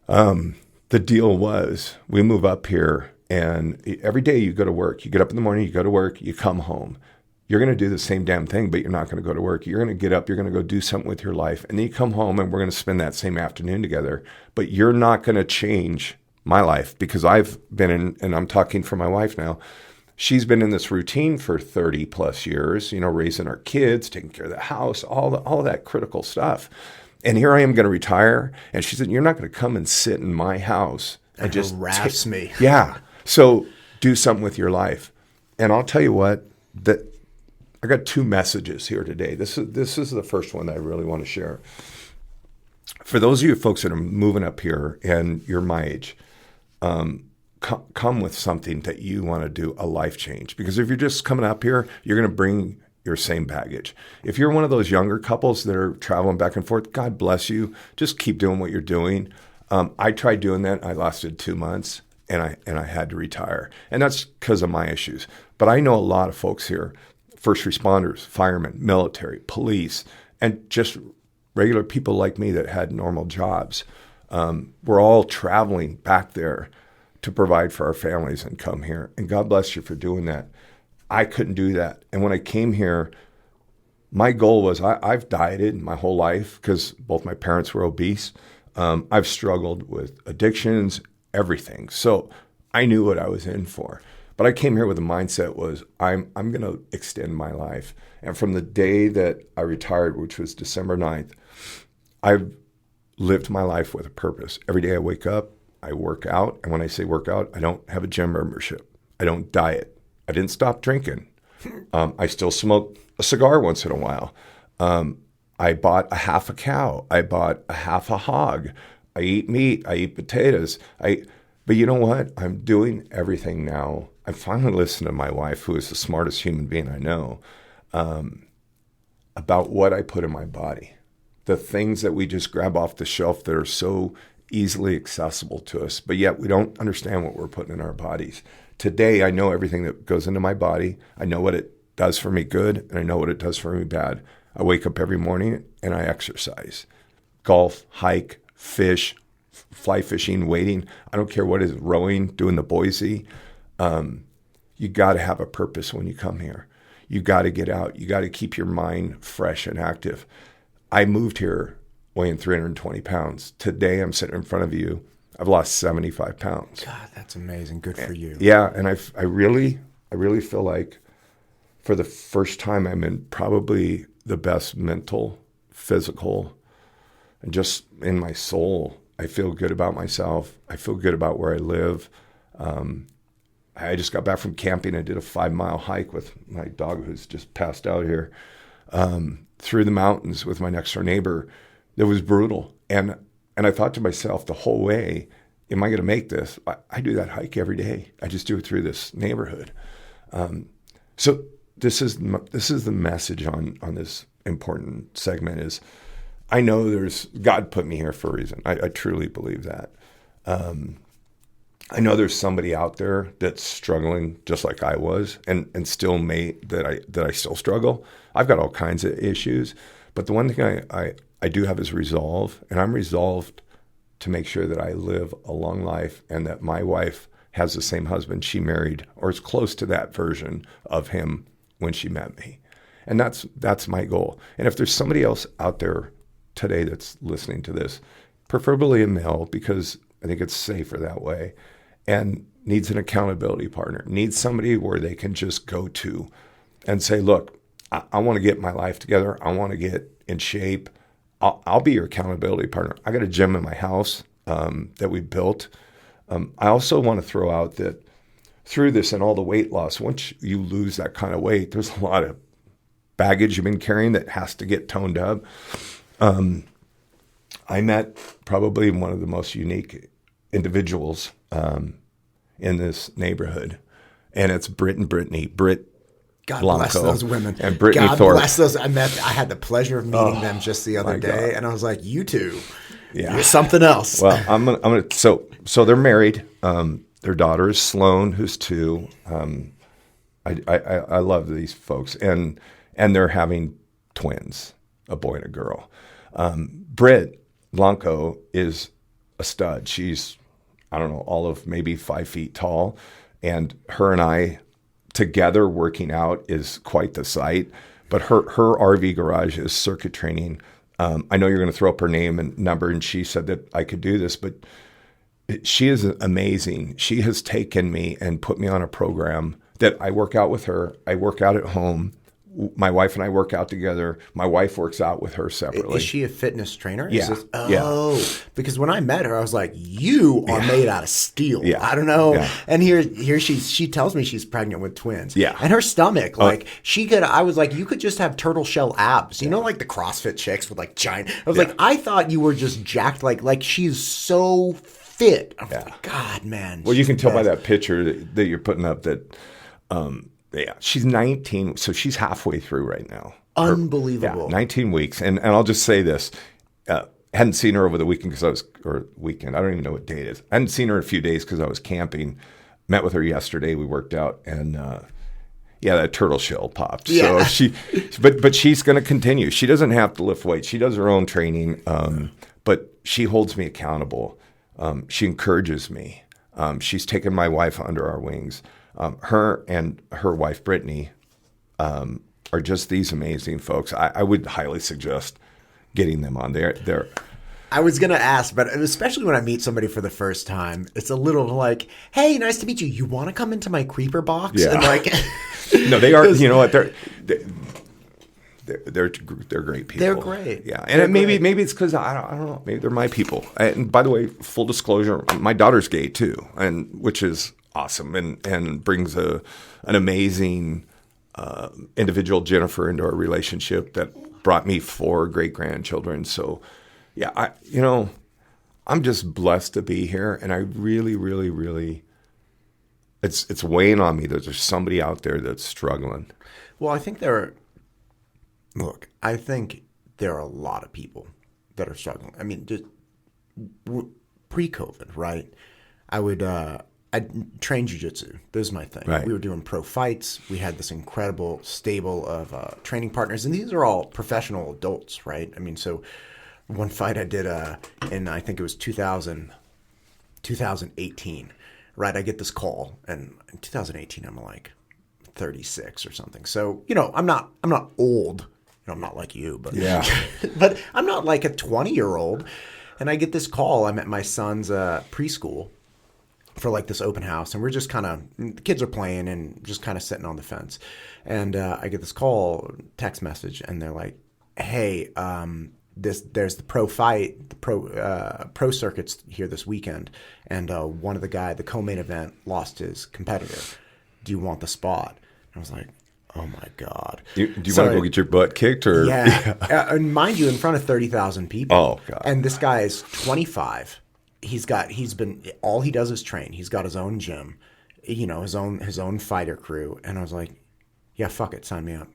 The deal was we move up here, and every day you go to work. You get up in the morning, you go to work, you come home. You're going to do the same damn thing, but you're not going to go to work. You're going to get up, you're going to go do something with your life, and then you come home, and we're going to spend that same afternoon together. But you're not going to change my life, because I've been in, and I'm talking for my wife now, she's been in this routine for 30 plus years, you know, raising our kids, taking care of the house, all that critical stuff. And here I am going to retire, and she said, you're not going to come and sit in my house and just harass me. Yeah. So do something with your life. And I'll tell you what, that I got 2 messages here today. This is the first one that I really want to share. For those of you folks that are moving up here and you're my age, come with something that you want to do, a life change. Because if you're just coming up here, you're going to bring your same baggage. If you're one of those younger couples that are traveling back and forth, God bless you. Just keep doing what you're doing. I tried doing that. I lasted 2 months, and I had to retire. And that's because of my issues. But I know a lot of folks here, first responders, firemen, military, police, and just regular people like me that had normal jobs. We're all traveling back there to provide for our families and come here. And God bless you for doing that. I couldn't do that. And when I came here, my goal was I've dieted my whole life because both my parents were obese. I've struggled with addictions, everything. So I knew what I was in for. But I came here with a mindset was I'm going to extend my life. And from the day that I retired, which was December 9th, I've lived my life with a purpose. Every day I wake up, I work out. And when I say work out, I don't have a gym membership. I don't diet. I didn't stop drinking. I still smoke a cigar once in a while. I bought a half a cow. I bought a half a hog. I eat meat. I eat potatoes. But you know what? I'm doing everything now. I finally listened to my wife, who is the smartest human being I know, about what I put in my body. The things that we just grab off the shelf that are so easily accessible to us, but yet we don't understand what we're putting in our bodies. Today, I know everything that goes into my body. I know what it does for me good, and I know what it does for me bad. I wake up every morning and I exercise. Golf, hike, fish, fly fishing, wading. I don't care what it is, rowing, doing the Boise. You got to have a purpose when you come here. You got to get out. You got to keep your mind fresh and active. I moved here weighing 320 pounds. Today, I'm sitting in front of you. I've lost 75 pounds. God, that's amazing. Good for you. Yeah, and I really feel like for the first time I'm in probably the best mental, physical, and just in my soul. I feel good about myself. I feel good about where I live. I just got back from camping. I did a 5-mile hike with my dog who's just passed out here through the mountains with my next door neighbor. It was brutal. And I thought to myself the whole way, am I going to make this? I do that hike every day. I just do it through this neighborhood. So this is the message on this important segment is I know God put me here for a reason. I truly believe that. I know there's somebody out there that's struggling just like I was and still that I still struggle. I've got all kinds of issues, but the one thing I do have is resolve, and I'm resolved to make sure that I live a long life and that my wife has the same husband she married or is close to that version of him when she met me. And that's my goal. And if there's somebody else out there today that's listening to this, preferably a male because I think it's safer that way, and needs an accountability partner, needs somebody where they can just go to and say, look, I want to get my life together. I want to get in shape. I'll be your accountability partner. I got a gym in my house that we built. I also want to throw out that through this and all the weight loss, once you lose that kind of weight, there's a lot of baggage you've been carrying that has to get toned up. I met probably one of the most unique individuals in this neighborhood, and it's Britt and Brittany. Britt God Blanco bless those women. and Brittany God Thorpe. bless those. I had the pleasure of meeting them just the other day, and I was like, "You two, you're something else." Well, I'm gonna. So they're married. Their daughter is Sloan, who's 2. I love these folks, and they're having twins, a boy and a girl. Britt Blanco is a stud. She's, I don't know, all of maybe 5 feet tall, and her and I together working out is quite the sight. But her RV garage is circuit training. I know you're going to throw up her name and number, and she said that I could do this, but she is amazing. She has taken me and put me on a program that I work out with her. I work out at home. My wife and I work out together. My wife works out with her separately. Is she a fitness trainer? Yeah. Because when I met her, I was like, you are made out of steel. Yeah. I don't know. Yeah. And here she tells me she's pregnant with twins. Yeah. And her stomach, I was like, you could just have turtle shell abs. You know, like the CrossFit chicks with like giant. I was like, I thought you were just jacked. Like she's so fit. I'm like, God, man. Well, you can tell by that picture that you're putting up that Yeah, she's 19, so she's halfway through right now. Unbelievable. Yeah, 19 weeks. And I'll just say this. Hadn't seen her over the weekend I don't even know what day it is. I hadn't seen her in a few days because I was camping. Met with her yesterday. We worked out, and that turtle shell popped. Yeah. So but she's going to continue. She doesn't have to lift weights. She does her own training, but she holds me accountable. She encourages me. She's taken my wife under our wings. Her and her wife, Brittany, are just these amazing folks. I would highly suggest getting them on there. I was going to ask, but especially when I meet somebody for the first time, it's a little like, hey, nice to meet you. You want to come into my creeper box? Yeah. And like, no, they are, you know what? They're great people. They're great. Yeah. And maybe it's because, I don't know, maybe they're my people. And by the way, full disclosure, my daughter's gay too, which is awesome and brings an amazing individual, Jennifer, into our relationship that brought me 4 great-grandchildren. So, yeah, I'm just blessed to be here, and I really, really, really, it's weighing on me that there's somebody out there that's struggling. Well, I think there are a lot of people that are struggling. I mean, just pre-COVID, right? I trained jiu-jitsu. This is my thing. Right. We were doing pro fights. We had this incredible stable of training partners, and these are all professional adults, right? I mean, so one fight I did in, I think it was 2018, right? I get this call, and in 2018 I'm like 36 or something. So, I'm not old. I'm not like you, but yeah. But I'm not like a 20-year-old. And I get this call. I'm at my son's preschool for like this open house, and we're just the kids are playing and just kind of sitting on the fence. And I get this call, text message, and they're like, hey, there's the pro fight, the pro circuits here this weekend, and one of the co-main event lost his competitor. Do you want the spot? And I was like, oh my God. Do you want to go get your butt kicked? Or Yeah. And mind you, in front of 30,000 people. Oh God. And this guy is 25. All he does is train. He's got his own gym, his own fighter crew. And I was like, yeah, fuck it, sign me up.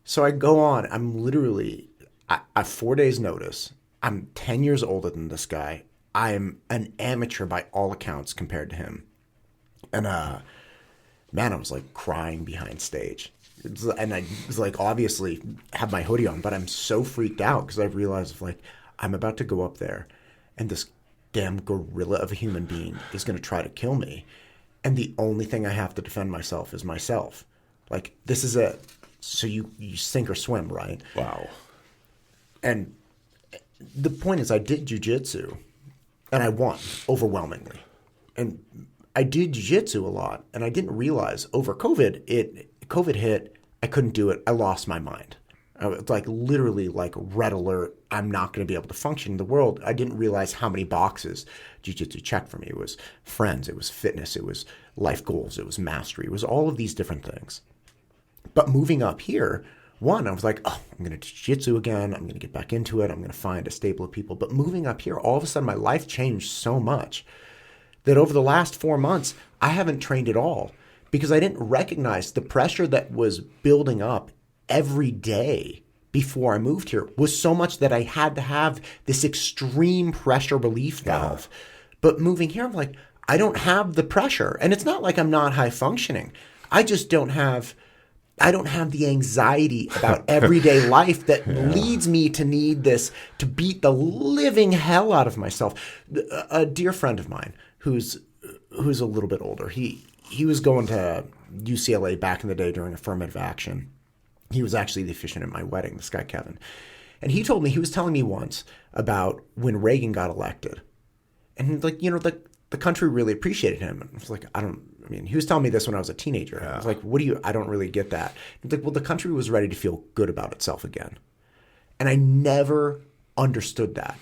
So I go on. I'm literally, I have 4 days notice. I'm 10 years older than this guy. I'm an amateur by all accounts compared to him. And man, I was like crying behind stage. And I was like, obviously have my hoodie on, but I'm so freaked out because I realized like I'm about to go up there and this damn gorilla of a human being is going to try to kill me. And the only thing I have to defend myself is myself. Like, this is so you sink or swim, right? Wow. And the point is I did jiu-jitsu and I won overwhelmingly. And I did jiu-jitsu a lot, and I didn't realize over COVID hit, I couldn't do it. I lost my mind. I was like literally like red alert. I'm not going to be able to function in the world. I didn't realize how many boxes jiu-jitsu checked for me. It was friends, it was fitness, it was life goals, it was mastery, it was all of these different things. But moving up here, I was like, oh, I'm going to jiu-jitsu again. I'm going to get back into it. I'm going to find a stable of people. But moving up here, all of a sudden my life changed so much that over the last 4 months, I haven't trained at all because I didn't recognize the pressure that was building up every day before I moved here was so much that I had to have this extreme pressure relief valve. Yeah. But moving here, I'm like, I don't have the pressure. And it's not like I'm not high functioning. I just don't have the anxiety about everyday life that leads me to need this, to beat the living hell out of myself. A dear friend of mine who's a little bit older, he was going to UCLA back in the day during affirmative action. He was actually the officiant at my wedding, this guy Kevin. And he was telling me once about when Reagan got elected. And like, the country really appreciated him. And I was like, he was telling me this when I was a teenager. Yeah. I was like, I don't really get that. He's like, well, the country was ready to feel good about itself again. And I never understood that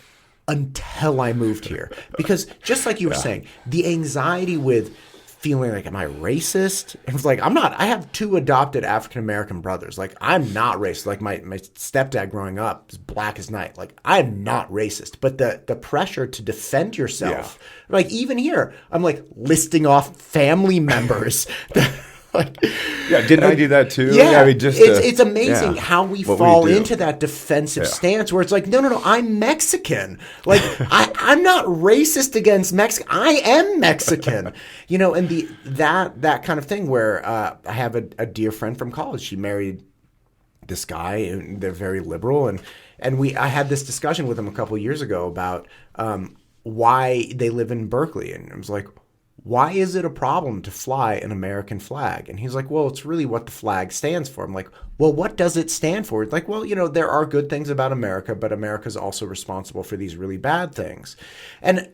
until I moved here. Because just like you were saying, the anxiety with feeling like, am I racist? It was like, I'm not. I have 2 adopted African-American brothers. Like, I'm not racist. Like, my stepdad growing up is black as night. Like, I'm not racist. But the pressure to defend yourself, like, even here, I'm like listing off family members that, like, Yeah, didn't I do that too? Yeah, I mean, just it's amazing how we what fall do. into that defensive stance where it's like, no, I'm Mexican. Like, I'm not racist against Mexican. I am Mexican. You know, and that kind of thing where I have a dear friend from college. She married this guy, and they're very liberal, and I had this discussion with him a couple of years ago about why they live in Berkeley, and it was like, why is it a problem to fly an American flag? And he's like, well, it's really what the flag stands for. I'm like, well, what does it stand for? It's like, well, you know, there are good things about America, but America's also responsible for these really bad things. And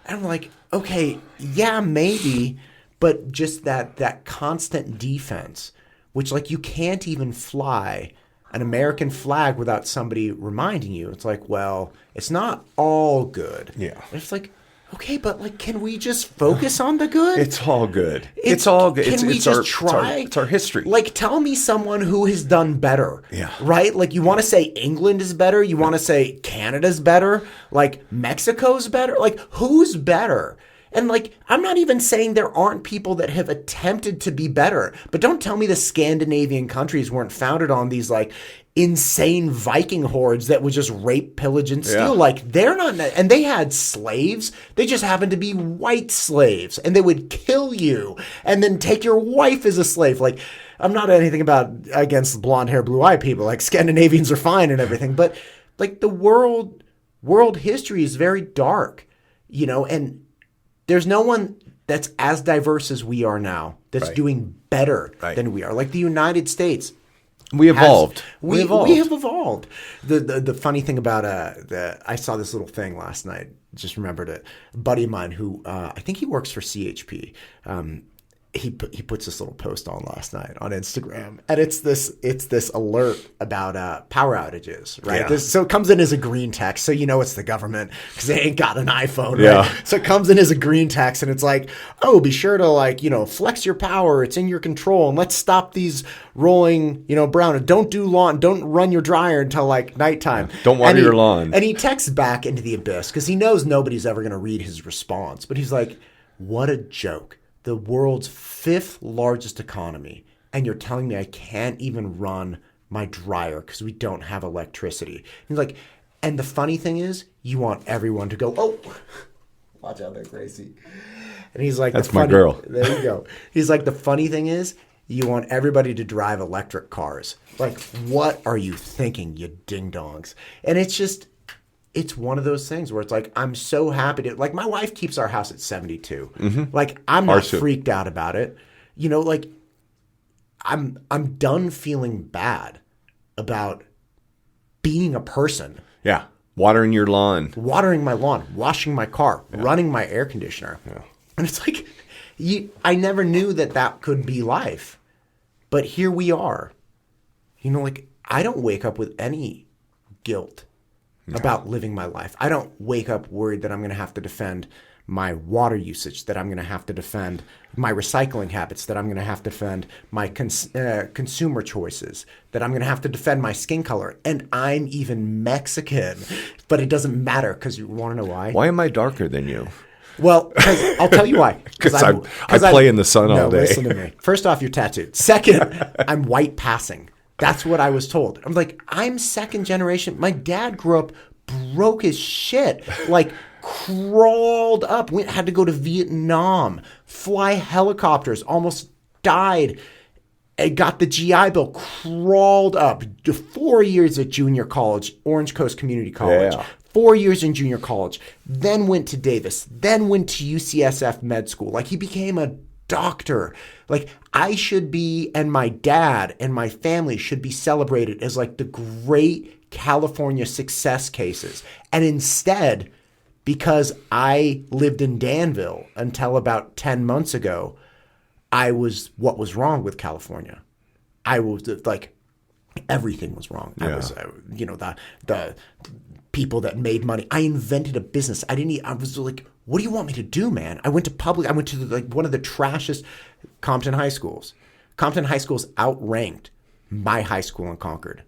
I'm like, okay, yeah, maybe, but just that constant defense, which, like, you can't even fly an American flag without somebody reminding you. It's like, well, it's not all good. Yeah. It's like, okay, but, like, can we just focus on the good? It's all good. It's all good. Can we just try? It's our history. Like, tell me someone who has done better. Yeah. Right? Like, you want to say England is better? You want to say Canada's better? Like, Mexico's better? Like, who's better? And, like, I'm not even saying there aren't people that have attempted to be better, but don't tell me the Scandinavian countries weren't founded on these, like, insane Viking hordes that would just rape, pillage, and steal. Yeah. Like, they're not, and they had slaves. They just happened to be white slaves, and they would kill you and then take your wife as a slave. Like, I'm not anything against blonde hair, blue eye people. Like, Scandinavians are fine and everything, but, like, the world history is very dark, you know, and there's no one that's as diverse as we are now that's doing better than we are. Like the United States. We evolved. We have evolved. The funny thing about I saw this little thing last night. Just remembered it. A buddy of mine who I think he works for CHP. He puts this little post on last night on Instagram, and it's this alert about power outages, right? Yeah. So it comes in as a green text, so you know it's the government because they ain't got an iPhone, Yeah. right? So it comes in as a green text, and it's like, oh, be sure to, like, you know, flex your power. It's in your control, and let's stop these rolling, you know, brown. And don't run your dryer until like nighttime. Don't water your lawn. And he texts back into the abyss because he knows nobody's ever going to read his response. But he's like, what a joke. The world's 5th largest economy, and you're telling me I can't even run my dryer because we don't have electricity. He's like, and the funny thing is, you want everyone to go, oh, watch out there, Gracie. And he's like, that's my girl. There you go. He's like, the funny thing is, you want everybody to drive electric cars. Like, what are you thinking, you ding-dongs? And it's just, it's one of those things where it's like, I'm so happy to, like, my wife keeps our house at 72. Mm-hmm. Like, I'm not freaked out about it. You know, like, I'm done feeling bad about being a person. Yeah. Watering your lawn. Watering my lawn, washing my car, running my air conditioner. Yeah. And it's like, I never knew that could be life. But here we are. You know, like, I don't wake up with any guilt about living my life. I don't wake up worried that I'm going to have to defend my water usage, that I'm going to have to defend my recycling habits, that I'm going to have to defend my consumer choices, that I'm going to have to defend my skin color. And I'm even Mexican. But it doesn't matter because you want to know why? Why am I darker than you? Well, I'll tell you why. Because I play in the sun all day. Listen to me. First off, you're tattooed. Second, I'm white passing. That's what I was told. I'm like, I'm second generation. My dad grew up broke as shit. Like, crawled up. Had to go to Vietnam, fly helicopters, almost died. Got the GI Bill, crawled up. 4 years at junior college, Orange Coast Community College. Yeah. 4 years in junior college. Then went to Davis. Then went to UCSF med school. Like, he became a doctor. Like, I should be, and my dad and my family should be celebrated as like the great California success cases. And instead, because I lived in Danville until about 10 months ago, I was what was wrong with California. I was like, everything was wrong. Yeah. I was, you know, the people that made money. I invented a business. I was like, what do you want me to do, man? I went to like one of the trashiest Compton high schools. Compton High School's outranked my high school in Concord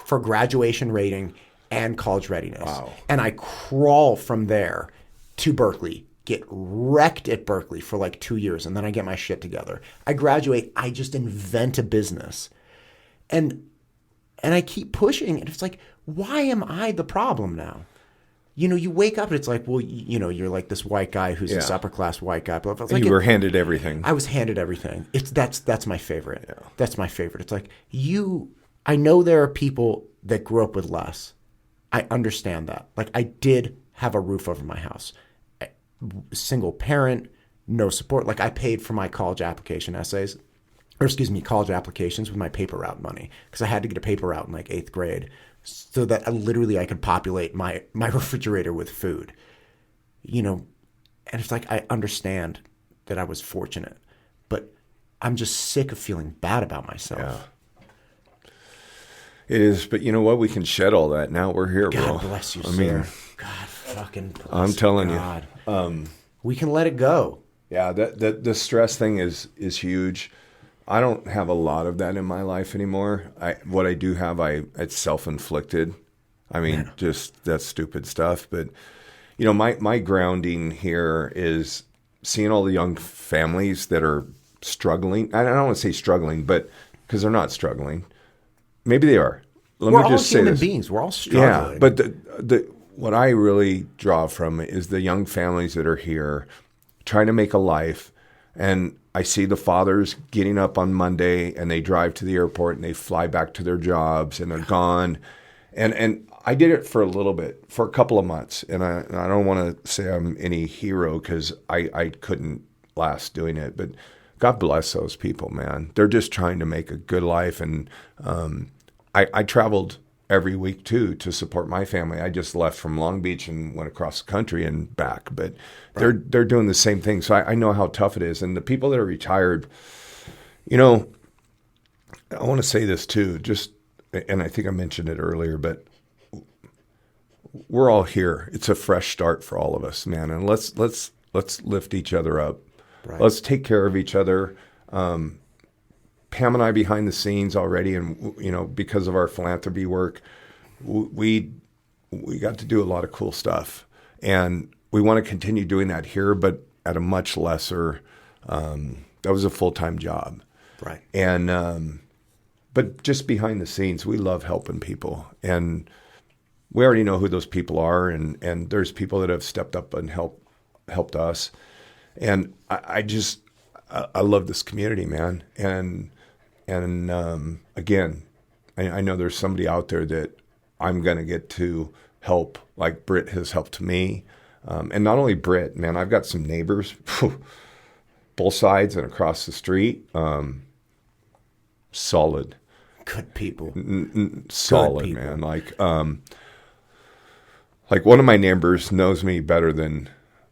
for graduation rating and college readiness. Wow. And I crawl from there to Berkeley, get wrecked at Berkeley for like 2 years, and then I get my shit together. I graduate, I just invent a business. And I keep pushing, and it's like, why am I the problem now? You wake up and it's like, well, you're like this white guy who's this upper class white guy. But it's like you were handed everything. I was handed everything. That's my favorite. Yeah. That's my favorite. It's like I know there are people that grew up with less. I understand that. Like, I did have a roof over my house. Single parent, no support. Like, I paid for my college application essays, college applications with my paper route money, because I had to get a paper route in like 8th grade so that I could populate my refrigerator with food. And it's like, I understand that I was fortunate, but I'm just sick of feeling bad about myself. Yeah. It is, but you know what? We can shed all that. Now we're here, bro. God bless you, sir. God fucking bless I'm telling you. We can let it go. Yeah, the stress thing is huge. I don't have a lot of that in my life anymore. What I do have, it's self-inflicted. I mean, just that stupid stuff. But, my grounding here is seeing all the young families that are struggling. I don't want to say struggling, but because they're not struggling. Maybe they are. We're all human beings. We're all struggling. Yeah, but what I really draw from is the young families that are here trying to make a life. And I see the fathers getting up on Monday and they drive to the airport and they fly back to their jobs and they're gone. And I did it for a little bit, for a couple of months. And I don't want to say I'm any hero because I couldn't last doing it. But God bless those people, man. They're just trying to make a good life. And I traveled every week, too, to support my family. I just left from Long Beach and went across the country and back. But they're doing the same thing. So I know how tough it is. And the people that are retired, I want to say this, too, and I think I mentioned it earlier, but we're all here. It's a fresh start for all of us, man. And let's lift each other up. Right. Let's take care of each other. Pam and I behind the scenes already, and because of our philanthropy work, we got to do a lot of cool stuff, and we want to continue doing that here, but at a much lesser. That was a full-time job, right? And but just behind the scenes, we love helping people, and we already know who those people are, and there's people that have stepped up and helped us, and I love this community, man, and again, I know there's somebody out there that I'm going to get to help, like Britt has helped me. And not only Britt, man, I've got some neighbors, both sides and across the street. Solid. Good people. Solid, good people. Man. Like one of my neighbors knows me better than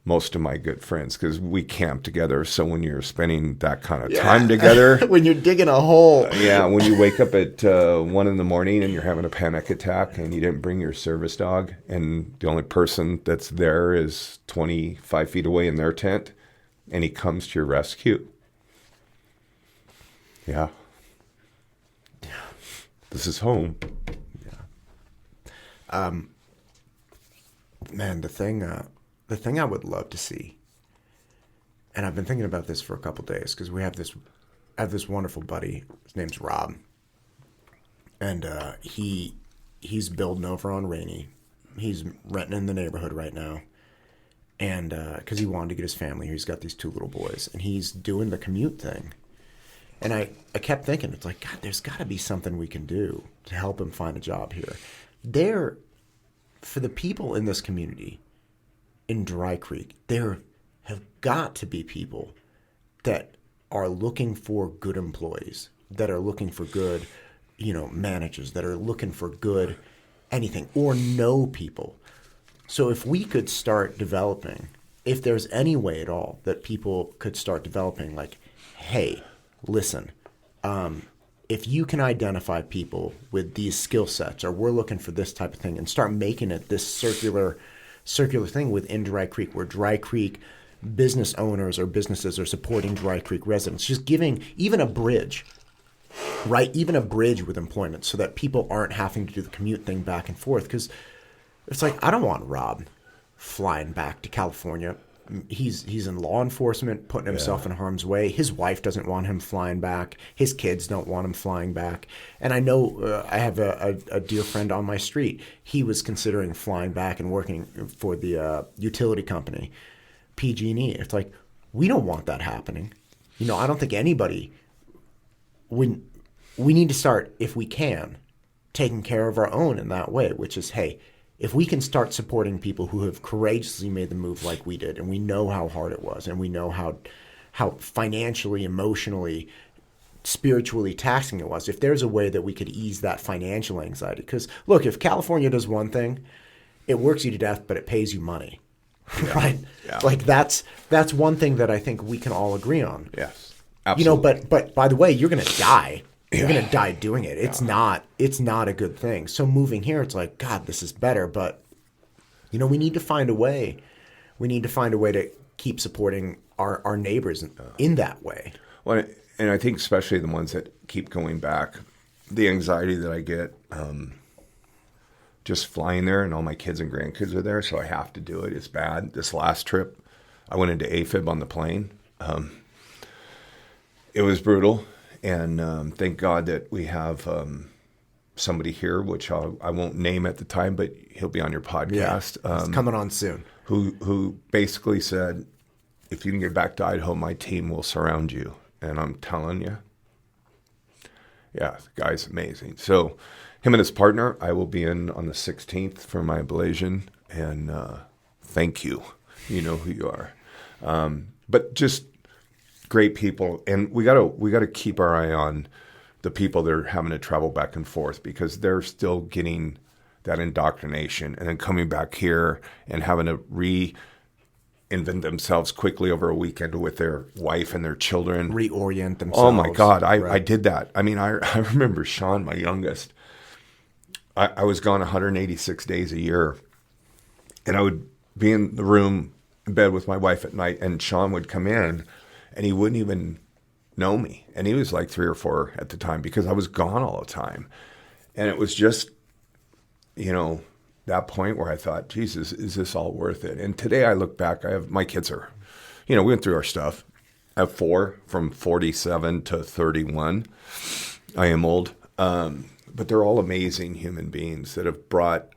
most of my good friends because we camp together. So when you're spending that kind of time together, when you're digging a hole, when you wake up at 1 a.m. and you're having a panic attack and you didn't bring your service dog, and the only person that's there is 25 feet away in their tent, and he comes to your rescue. Yeah. This is home. Yeah. Man, the thing I would love to see, and I've been thinking about this for a couple days because I have this wonderful buddy. His name's Rob, and he's building over on Rainey. He's renting in the neighborhood right now, and because he wanted to get his family here, he's got these 2 little boys, and he's doing the commute thing. And I kept thinking, it's like, God, there's got to be something we can do to help him find a job here. For the people in this community, in Dry Creek, there have got to be people that are looking for good employees, that are looking for good, managers, that are looking for good anything, or know people. So if we could start developing, if there's any way at all that people could start developing, like, hey, listen, if you can identify people with these skill sets, or we're looking for this type of thing, and start making it this circular thing within Dry Creek, where Dry Creek business owners or businesses are supporting Dry Creek residents, just giving even a bridge, right? Even a bridge with employment, so that people aren't having to do the commute thing back and forth. Because it's like, I don't want Rob flying back to California He's in law enforcement, putting himself in harm's way. His wife doesn't want him flying back. His kids don't want him flying back. And I know I have a dear friend on my street. He was considering flying back and working for the utility company, PG&E. It's like, we don't want that happening. I don't think anybody. We need to start, if we can, taking care of our own in that way, which is, hey, if we can start supporting people who have courageously made the move like we did, and we know how hard it was, and we know how financially, emotionally, spiritually taxing it was, if there's a way that we could ease that financial anxiety. Because, look, if California does one thing, it works you to death, but it pays you money, right? Yeah. Like, that's one thing that I think we can all agree on. Yes, absolutely. But by the way, you're going to die. You're going to die doing it. It's not a good thing. So moving here, it's like, God, this is better. But, we need to find a way. We need to find a way to keep supporting our neighbors in that way. Well, and I think especially the ones that keep going back, the anxiety that I get just flying there, and all my kids and grandkids are there, so I have to do it. It's bad. This last trip, I went into AFib on the plane. It was brutal. And thank God that we have somebody here, which I won't name at the time, but he'll be on your podcast. Yeah, it's coming on soon. Who basically said, if you can get back to Idaho, my team will surround you. And I'm telling you, the guy's amazing. So him and his partner, I will be in on the 16th for my ablation. And thank you. You know who you are. But just great people, and we gotta keep our eye on the people that are having to travel back and forth, because they're still getting that indoctrination and then coming back here and having to reinvent themselves quickly over a weekend with their wife and their children. Reorient themselves. Oh my God, I did that. I mean, I remember Sean, my youngest. I was gone 186 days a year, and I would be in the room in bed with my wife at night, and Sean would come in. And he wouldn't even know me. And he was like 3 or 4 at the time, because I was gone all the time. And it was just, that point where I thought, Jesus, is this all worth it? And today I look back, my kids are, we went through our stuff. I have 4 from 47 to 31. I am old. But they're all amazing human beings that have brought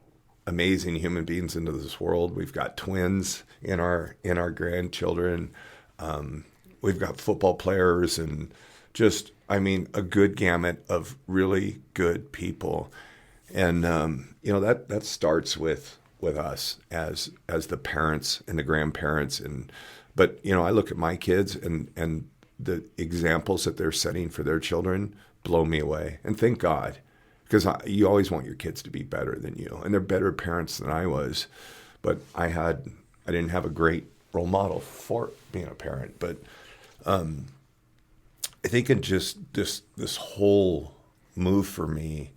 amazing human beings into this world. We've got twins in our grandchildren. We've got football players, and just, a good gamut of really good people. And, that starts with us as the parents and the grandparents. But I look at my kids and the examples that they're setting for their children blow me away. And thank God, because you always want your kids to be better than you. And they're better parents than I was. But I didn't have a great role model for being a parent. But I think in just this whole move for me,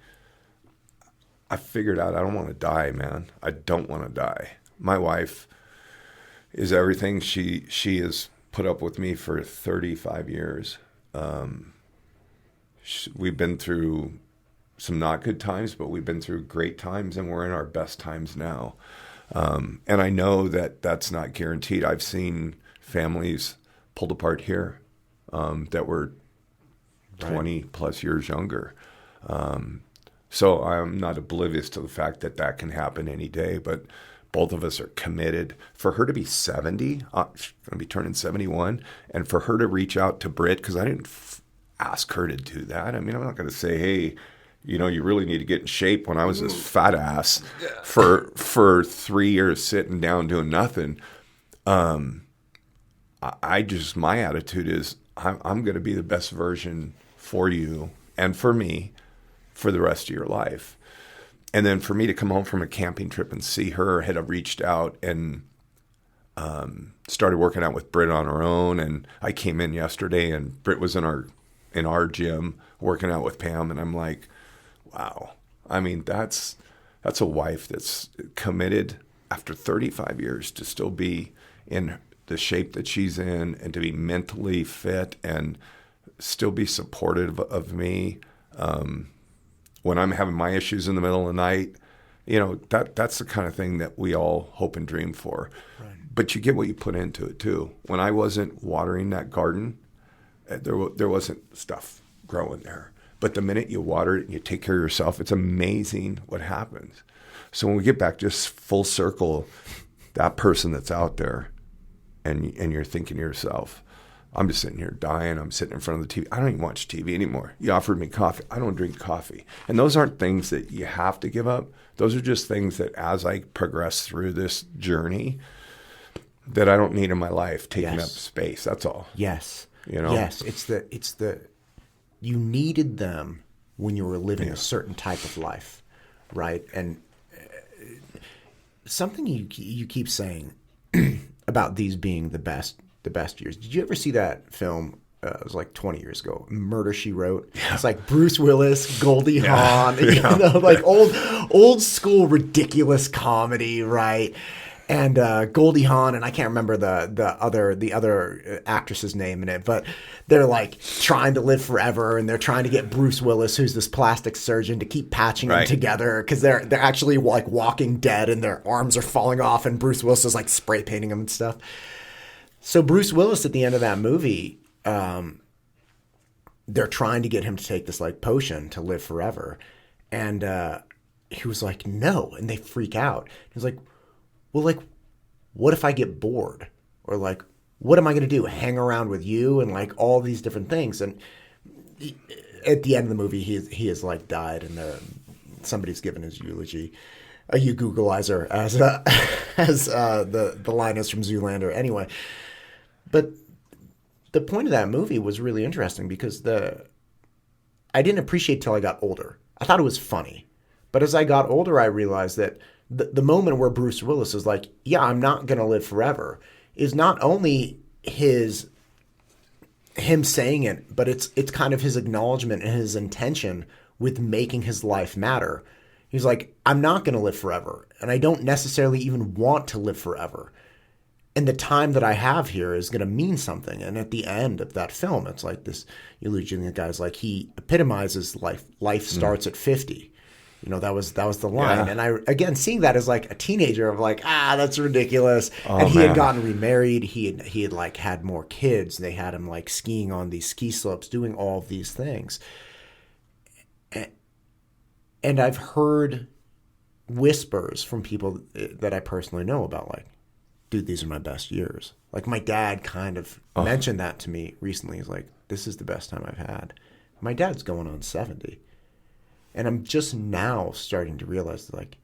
I figured out I don't want to die, man. I don't want to die. My wife is everything. She has put up with me for 35 years. We've been through some not good times, but we've been through great times, and we're in our best times now. And I know that that's not guaranteed. I've seen families pulled apart here that were 20 plus years younger. So I'm not oblivious to the fact that can happen any day, but both of us are committed. For her to be 70, she's going to be turning 71, and for her to reach out to Britt, because I didn't ask her to do that. I'm not going to say, hey, you really need to get in shape, when I was this fat ass for 3 years sitting down doing nothing. My attitude is I'm going to be the best version for you and for me for the rest of your life. And then for me to come home from a camping trip and see her had reached out and started working out with Britt on her own. And I came in yesterday and Britt was in our gym working out with Pam. And I'm like, wow. That's a wife that's committed after 35 years to still be in the shape that she's in and to be mentally fit and still be supportive of me. When I'm having my issues in the middle of the night, that's the kind of thing that we all hope and dream for. Right. but you get what you put into it too. When I wasn't watering that garden, there wasn't stuff growing there. But the minute you water it and you take care of yourself, it's amazing what happens. So when we get back just full circle, that person that's out there, and you're thinking to yourself, I'm just sitting here dying. I'm sitting in front of the TV. I don't even watch TV anymore. You offered me coffee. I don't drink coffee. And those aren't things that you have to give up. Those are just things that as I progress through this journey that I don't need in my life, taking up space. That's all. Yes. You know? Yes. It's the you needed them when you were living a certain type of life, right? And something you keep saying about these being the best years. Did you ever see that film? It was like 20 years ago. Murder, She Wrote. Yeah. It's like Bruce Willis, Goldie Hawn, you know, like old school ridiculous comedy, right? And Goldie Hawn, and I can't remember the other actress's name in it, but they're like trying to live forever, and they're trying to get Bruce Willis, who's this plastic surgeon, to keep patching them together because they're actually like walking dead, and their arms are falling off, and Bruce Willis is like spray painting them and stuff. So Bruce Willis at the end of that movie, they're trying to get him to take this like potion to live forever, and he was like, no, and they freak out. He was like, well, like, what if I get bored? Or like, what am I going to do? Hang around with you and like all these different things. And at the end of the movie, he has like died, and somebody's given his eulogy. You Googleizer as the line is from Zoolander. Anyway, but the point of that movie was really interesting because I didn't appreciate it till I got older. I thought it was funny, but as I got older, I realized that the moment where Bruce Willis is like, yeah, I'm not going to live forever, is not only him saying it, but it's kind of his acknowledgement and his intention with making his life matter. He's like, I'm not going to live forever, and I don't necessarily even want to live forever. And the time that I have here is going to mean something. And at the end of that film, it's like this eulogy, and the guy's like, he epitomizes life. Life starts at 50. You know, that was the line. Yeah. And again, seeing that as like a teenager of like, that's ridiculous. And he had gotten remarried. He had like had more kids. They had him like skiing on these ski slopes, doing all of these things. And I've heard whispers from people that I personally know about like, dude, these are my best years. Like my dad kind of mentioned that to me recently. He's like, this is the best time I've had. My dad's going on 70. And I'm just now starting to realize, like,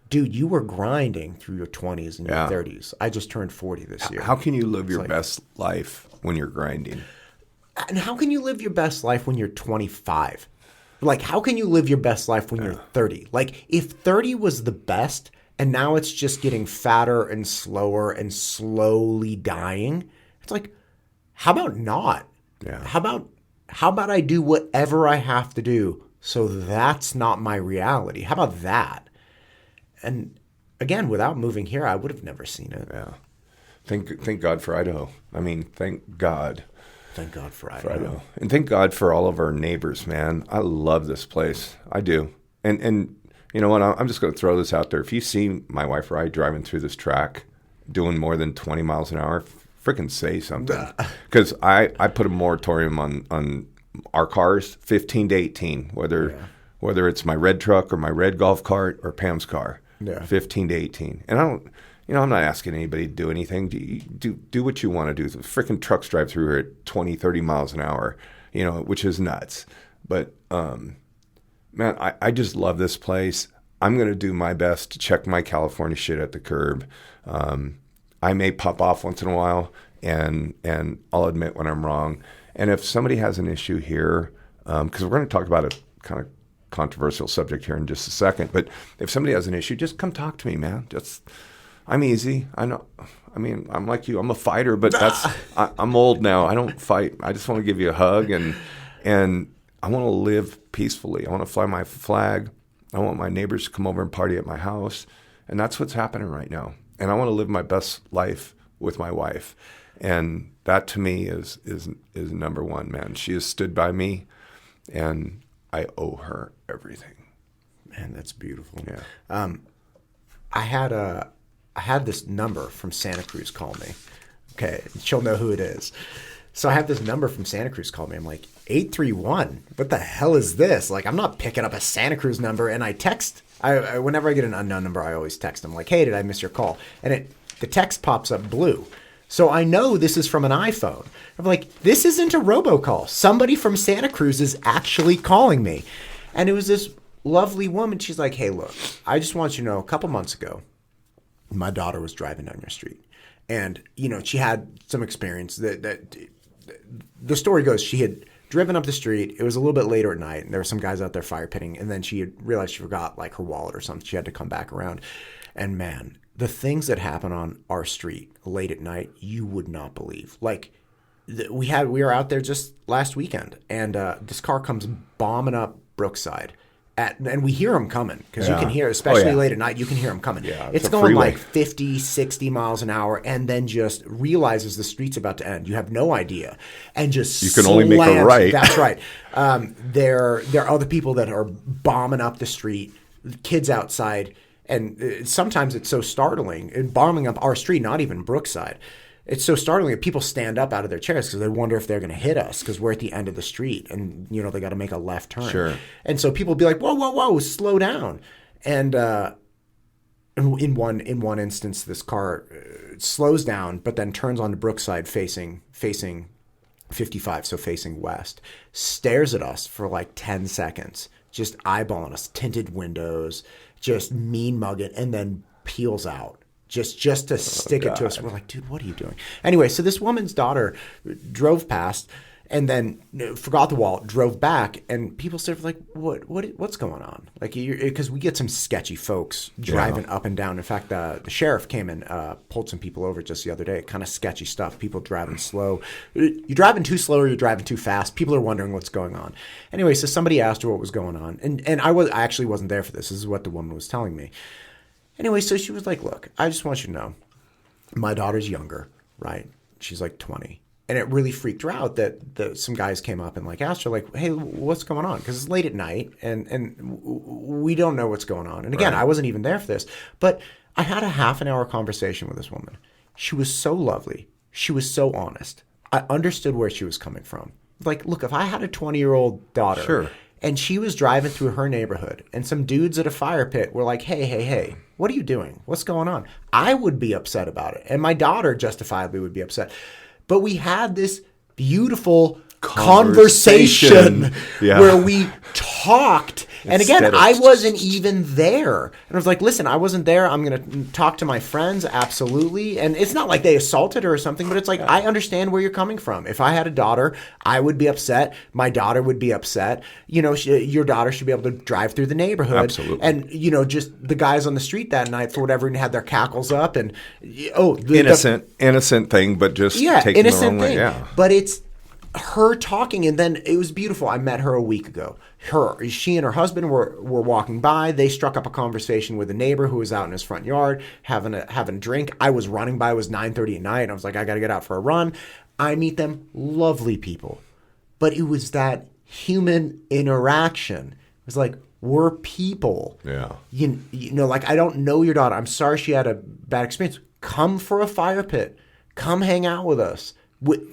dude, you were grinding through your 20s and your 30s. I just turned 40 this year. How can you live your best life when you're grinding? And how can you live your best life when you're 25? Like, how can you live your best life when you're 30? Like, if 30 was the best and now it's just getting fatter and slower and slowly dying, it's like, how about not? Yeah. How about I do whatever I have to do so that's not my reality? How about that? And again, without moving here, I would have never seen it. Yeah. Thank God for Idaho. I mean, thank God. Thank God for Idaho. And thank God for all of our neighbors, man. I love this place. I do. And you know what? I'm just going to throw this out there. If you see my wife or I driving through this track doing more than 20 miles an hour, freaking say something. Because I put a moratorium on our cars, 15 to 18, whether it's my red truck or my red golf cart or Pam's car, 15 to 18. And I'm not asking anybody to do anything. Do what you want to do. The freaking trucks drive through here at 20, 30 miles an hour, which is nuts. But, man, I just love this place. I'm going to do my best to check my California shit at the curb. I may pop off once in a while, and I'll admit when I'm wrong. And if somebody has an issue here, because we're going to talk about a kind of controversial subject here in just a second, but if somebody has an issue, just come talk to me, man. I'm easy. I know. I mean, I'm like you. I'm a fighter, but I'm old now. I don't fight. I just want to give you a hug, and I want to live peacefully. I want to fly my flag. I want my neighbors to come over and party at my house, and that's what's happening right now. And I want to live my best life with my wife. And that to me is number one, man. She has stood by me, and I owe her everything. Man, that's beautiful. Yeah. I had I had this number from Santa Cruz call me. Okay, she'll know who it is. So I have this number from Santa Cruz call me. I'm like, 831? What the hell is this? Like, I'm not picking up a Santa Cruz number. And I text. Whenever I get an unknown number, I always text them like, hey, did I miss your call? And the text pops up blue. So I know this is from an iPhone. I'm like, this isn't a robocall. Somebody from Santa Cruz is actually calling me. And it was this lovely woman. She's like, hey, look, I just want you to know, a couple months ago, my daughter was driving down your street. And, she had some experience that the story goes, she had driven up the street. It was a little bit later at night, and there were some guys out there fire pitting. And then she had realized she forgot like her wallet or something. She had to come back around. And man, the things that happen on our street late at night, you would not believe. Like we were out there just last weekend, and this car comes bombing up Brookside. And we hear them coming because you can hear, especially late at night, you can hear them coming. Yeah, it's going freeway. like 50, 60 miles an hour, and then just realizes the street's about to end. You have no idea. And just you can only make a right. That's right. There are other people that are bombing up the street, kids outside. And sometimes it's so startling, and bombing up our street, not even Brookside. It's so startling that people stand up out of their chairs because they wonder if they're going to hit us because we're at the end of the street and, they got to make a left turn. Sure. And so people be like, whoa, whoa, whoa, slow down. And in one instance, this car slows down, but then turns onto Brookside facing 55, so facing west, stares at us for like 10 seconds, just eyeballing us, tinted windows, just mean mugging, and then peels out. Just to stick it to us. We're like, dude, what are you doing? Anyway, so this woman's daughter drove past and then forgot the wallet, drove back, and people started like, what's going on? Like, because we get some sketchy folks driving up and down. In fact, the sheriff came and pulled some people over just the other day. Kind of sketchy stuff. People driving slow. You're driving too slow or you're driving too fast. People are wondering what's going on. Anyway, so somebody asked her what was going on, and I actually wasn't there for this. This is what the woman was telling me. Anyway, so she was like, look, I just want you to know, my daughter's younger, right? She's like 20. And it really freaked her out that some guys came up and like asked her like, hey, what's going on? Because it's late at night and we don't know what's going on. And again, I wasn't even there for this. But I had a half an hour conversation with this woman. She was so lovely. She was so honest. I understood where she was coming from. Like, look, if I had a 20-year-old daughter and she was driving through her neighborhood and some dudes at a fire pit were like, hey, what are you doing? What's going on? I would be upset about it. And my daughter justifiably would be upset. But we had this beautiful conversation where we talked. And again, I wasn't even there. And I was like, listen, I wasn't there. I'm going to talk to my friends. Absolutely. And it's not like they assaulted her or something, but it's like, I understand where you're coming from. If I had a daughter, I would be upset. My daughter would be upset. Your daughter should be able to drive through the neighborhood. Absolutely. And, just the guys on the street that night, for whatever, had their cackles up. And, innocent thing, but just taking the wrong way. Yeah. But it's her talking, and then it was beautiful. I met her a week ago. She and her husband were walking by. They struck up a conversation with a neighbor who was out in his front yard having a drink. I was running by. It was 9:30 at night. I was like, I got to get out for a run. I meet them. Lovely people. But it was that human interaction. It was like, we're people. Yeah. Like, I don't know your daughter. I'm sorry she had a bad experience. Come for a fire pit. Come hang out with us.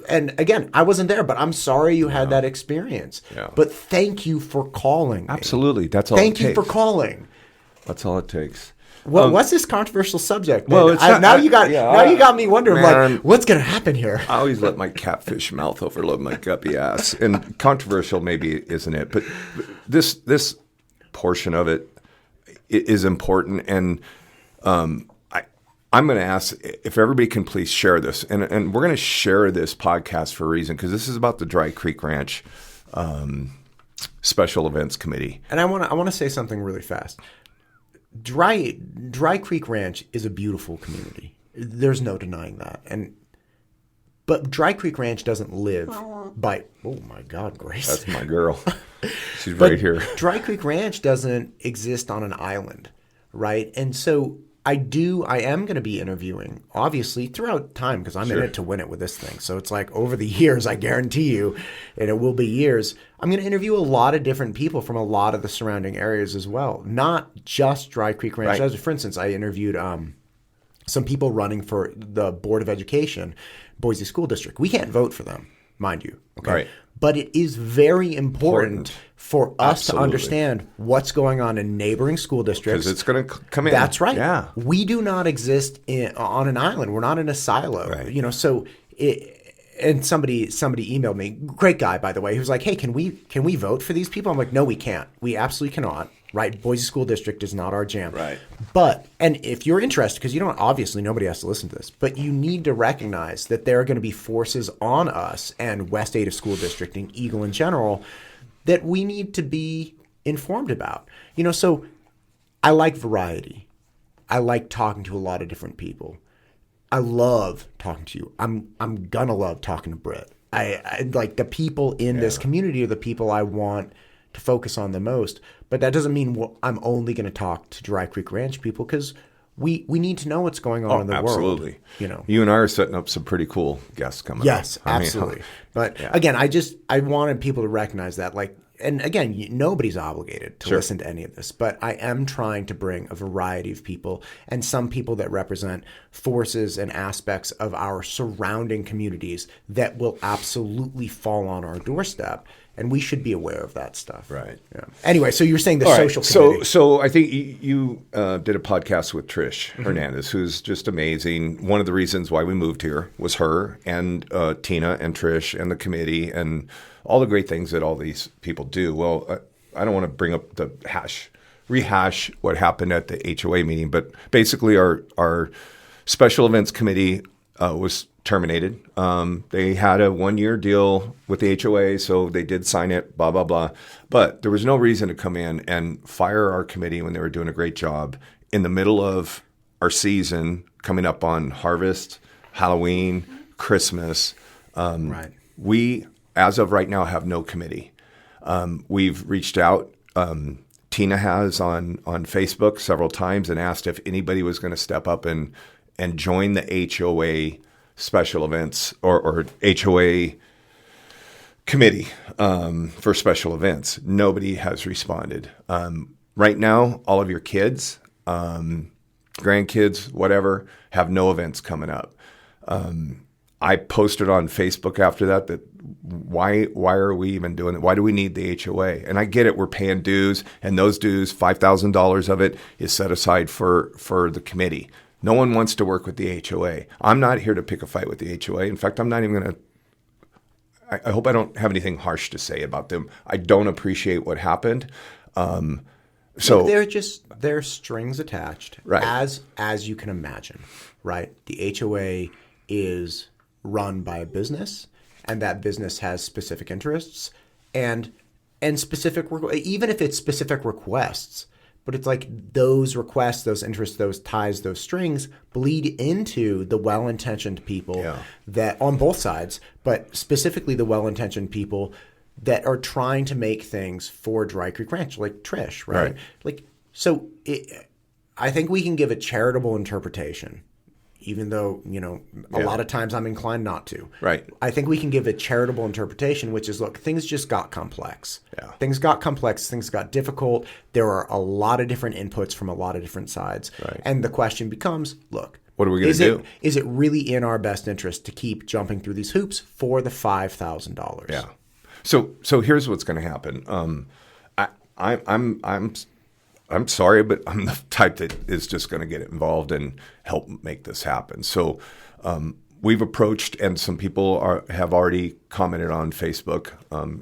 And again, I wasn't there, but I'm sorry you had that experience. Yeah. But thank you for calling me. Absolutely. That's all it takes. Thank you for calling. That's all it takes. Well, what's this controversial subject? Well, you got me wondering, like, what's going to happen here? I always let my catfish mouth overload my guppy ass. And controversial maybe isn't it, but this portion of it is important. And I'm going to ask if everybody can please share this. And we're going to share this podcast for a reason, because this is about the Dry Creek Ranch Special Events Committee. And I want to say something really fast. Dry Creek Ranch is a beautiful community. There's no denying that. But Dry Creek Ranch doesn't live by, oh my God, Grace. That's my girl. She's right here. Dry Creek Ranch doesn't exist on an island, right? And so I am going to be interviewing, obviously, throughout time, because I'm in it to win it with this thing. So it's like over the years, I guarantee you, and it will be years, I'm going to interview a lot of different people from a lot of the surrounding areas as well. Not just Dry Creek Ranch. Right. For instance, I interviewed some people running for the Board of Education, Boise School District. We can't vote for them, mind you. Okay. Right. But it is very important for us Absolutely. to understand what's going on in neighboring school districts. Because it's going to come in. That's right. Yeah. We do not exist on an island. We're not in a silo. Right. So and somebody emailed me, great guy, by the way, who's like, hey, can we vote for these people? I'm like, no, we can't. We absolutely cannot. Right? Boise School District is not our jam. Right. But, and if you're interested, because obviously nobody has to listen to this, but you need to recognize that there are going to be forces on us and West Ada School District and Eagle in general that we need to be informed about. So I like variety. I like talking to a lot of different people. I love talking to you. I'm gonna love talking to Britt. I like the people in this community are the people I want to focus on the most. But that doesn't mean I'm only going to talk to Dry Creek Ranch people, because we need to know what's going on in the absolutely. world. You and I are setting up some pretty cool guests coming up. Yes, absolutely. But again, I wanted people to recognize that, and again, nobody's obligated to listen to any of this, but I am trying to bring a variety of people and some people that represent forces and aspects of our surrounding communities that will absolutely fall on our doorstep. And we should be aware of that stuff. Right. Yeah. Anyway, so you're saying the All social right. committee. So I think you did a podcast with Trish Hernandez, who's just amazing. One of the reasons why we moved here was her and Tina and Trish and the committee and all the great things that all these people do. Well, I don't want to bring up rehash what happened at the HOA meeting, but basically our special events committee was terminated. They had a 1-year deal with the HOA, so they did sign it, blah, blah, blah. But there was no reason to come in and fire our committee when they were doing a great job in the middle of our season coming up on harvest, Halloween, Christmas. Right. We, as of right now, have no committee. We've reached out. Tina has on Facebook several times and asked if anybody was going to step up and join the HOA special events or HOA committee for special events. Nobody has responded. Right now, all of your kids, grandkids, whatever, have no events coming up. I posted on Facebook after that why are we even doing it? Why do we need the HOA? And I get it, we're paying dues, and those dues, $5,000 of it is set aside for the committee. No one wants to work with the HOA. I'm not here to pick a fight with the HOA. In fact, I'm not even going to. I hope I don't have anything harsh to say about them. I don't appreciate what happened. So Look, they're strings attached, right. as you can imagine, right? The HOA is run by a business, and that business has specific interests and specific, even if it's specific requests. But it's like those requests, those interests, those ties, those strings bleed into the well-intentioned people that on both sides, but specifically the well-intentioned people that are trying to make things for Dry Creek Ranch, like Trish, right? I think we can give a charitable interpretation, even though, a lot of times I'm inclined not to. Right. I think we can give a charitable interpretation, which is, look, things just got complex. Yeah. Things got complex. Things got difficult. There are a lot of different inputs from a lot of different sides. Right. And the question becomes, look, what are we going to do? Is it really in our best interest to keep jumping through these hoops for the $5,000? Yeah. So here's what's going to happen. I'm sorry, but I'm the type that is just going to get involved and help make this happen. So we've approached, and some people have already commented on Facebook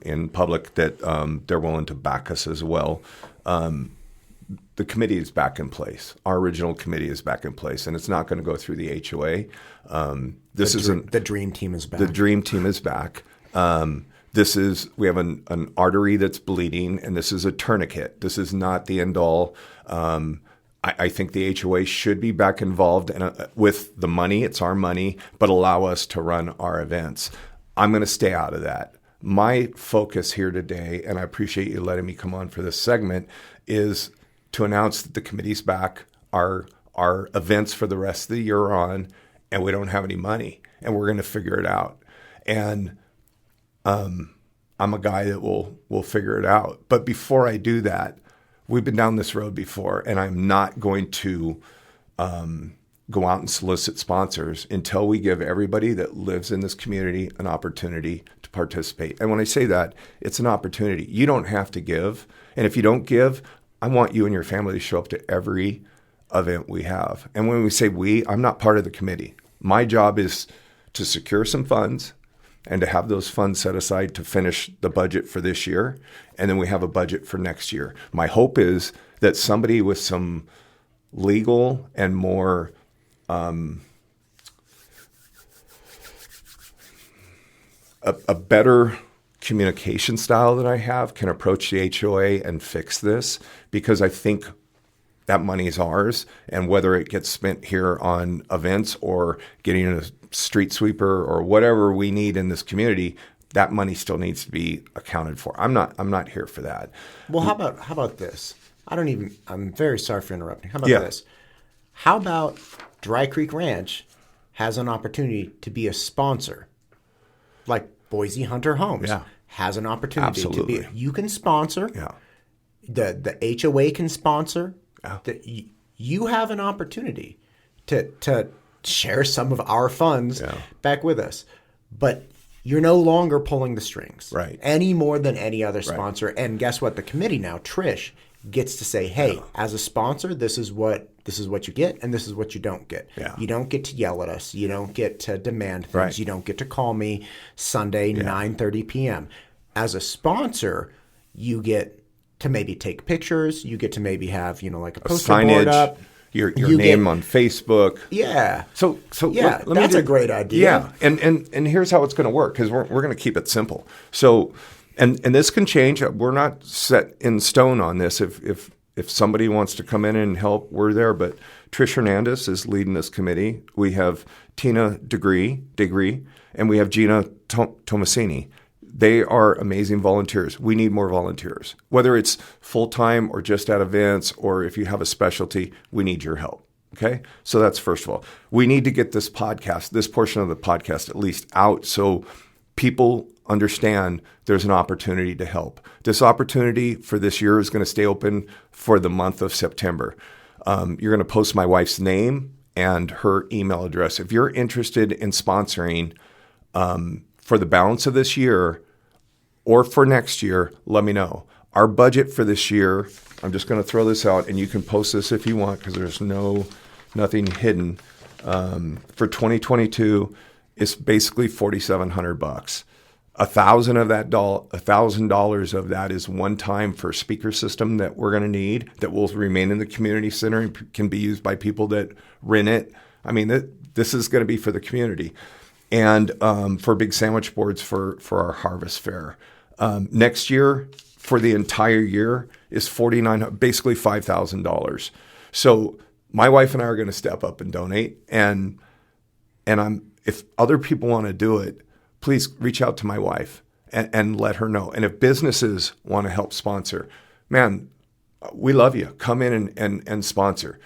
in public that they're willing to back us as well. The committee is back in place. Our original committee is back in place, and it's not going to go through the HOA. The dream team is back. The dream team is back. We have an artery that's bleeding, and this is a tourniquet. This is not the end all. I think the HOA should be back involved with the money. It's our money, but allow us to run our events. I'm going to stay out of that. My focus here today, and I appreciate you letting me come on for this segment, is to announce that the committee's back, our events for the rest of the year are on, and we don't have any money, and we're going to figure it out. And I'm a guy that will figure it out. But before I do that, we've been down this road before, and I'm not going to go out and solicit sponsors until we give everybody that lives in this community an opportunity to participate. And when I say that, it's an opportunity. You don't have to give. And if you don't give, I want you and your family to show up to every event we have. And when we say we, I'm not part of the committee. My job is to secure some funds and to have those funds set aside to finish the budget for this year. And then we have a budget for next year. My hope is that somebody with some legal and more a better communication style that I have can approach the HOA and fix this, because I think that money is ours, and whether it gets spent here on events or getting a street sweeper or whatever we need in this community, that money still needs to be accounted for. I'm not here for that. Well, how about this? I'm very sorry for interrupting. How about Yeah. this? How about Dry Creek Ranch has an opportunity to be a sponsor, like Boise Hunter Homes Yeah. has an opportunity to Absolutely. be. You can sponsor. Yeah. The HOA can sponsor. Yeah. You have an opportunity to share some of our funds back with us, but you're no longer pulling the strings, Right. any more than any other sponsor. And guess what? The committee now, Trish, gets to say, hey, as a sponsor, this is what you get, and this is what you don't get. Yeah. You don't get to yell at us. You don't get to demand things. Right. You don't get to call me Sunday 9:30 p.m. As a sponsor, you get to maybe take pictures. You get to maybe have like a poster board up. Your You name get- on Facebook. Yeah. So Yeah, let me that's a great idea. Yeah, and here's how it's going to work, because we're going to keep it simple. So, and this can change. We're not set in stone on this. If somebody wants to come in and help, we're there. But Trish Hernandez is leading this committee. We have Tina Degree, and we have Gina Tomasini. They are amazing volunteers. We need more volunteers, whether it's full-time or just at events, or if you have a specialty, we need your help. Okay. So that's first of all, we need to get this portion of the podcast at least out, so people understand there's an opportunity to help. This opportunity for this year is going to stay open for the month of September. You're going to post my wife's name and her email address. If you're interested in sponsoring for the balance of this year or for next year, let me know. Our budget for this year, I'm just going to throw this out, and you can post this if you want, because there's nothing hidden. For 2022, it's basically $4,700. $1,000 of that is one time for a speaker system that we're going to need, that will remain in the community center and can be used by people that rent it. I mean, this is going to be for the community. And for big sandwich boards for our harvest fair. Next year, for the entire year, is basically $5,000. So my wife and I are going to step up and donate. And if other people want to do it, please reach out to my wife and let her know. And if businesses want to help sponsor, man, we love you. Come in and sponsor.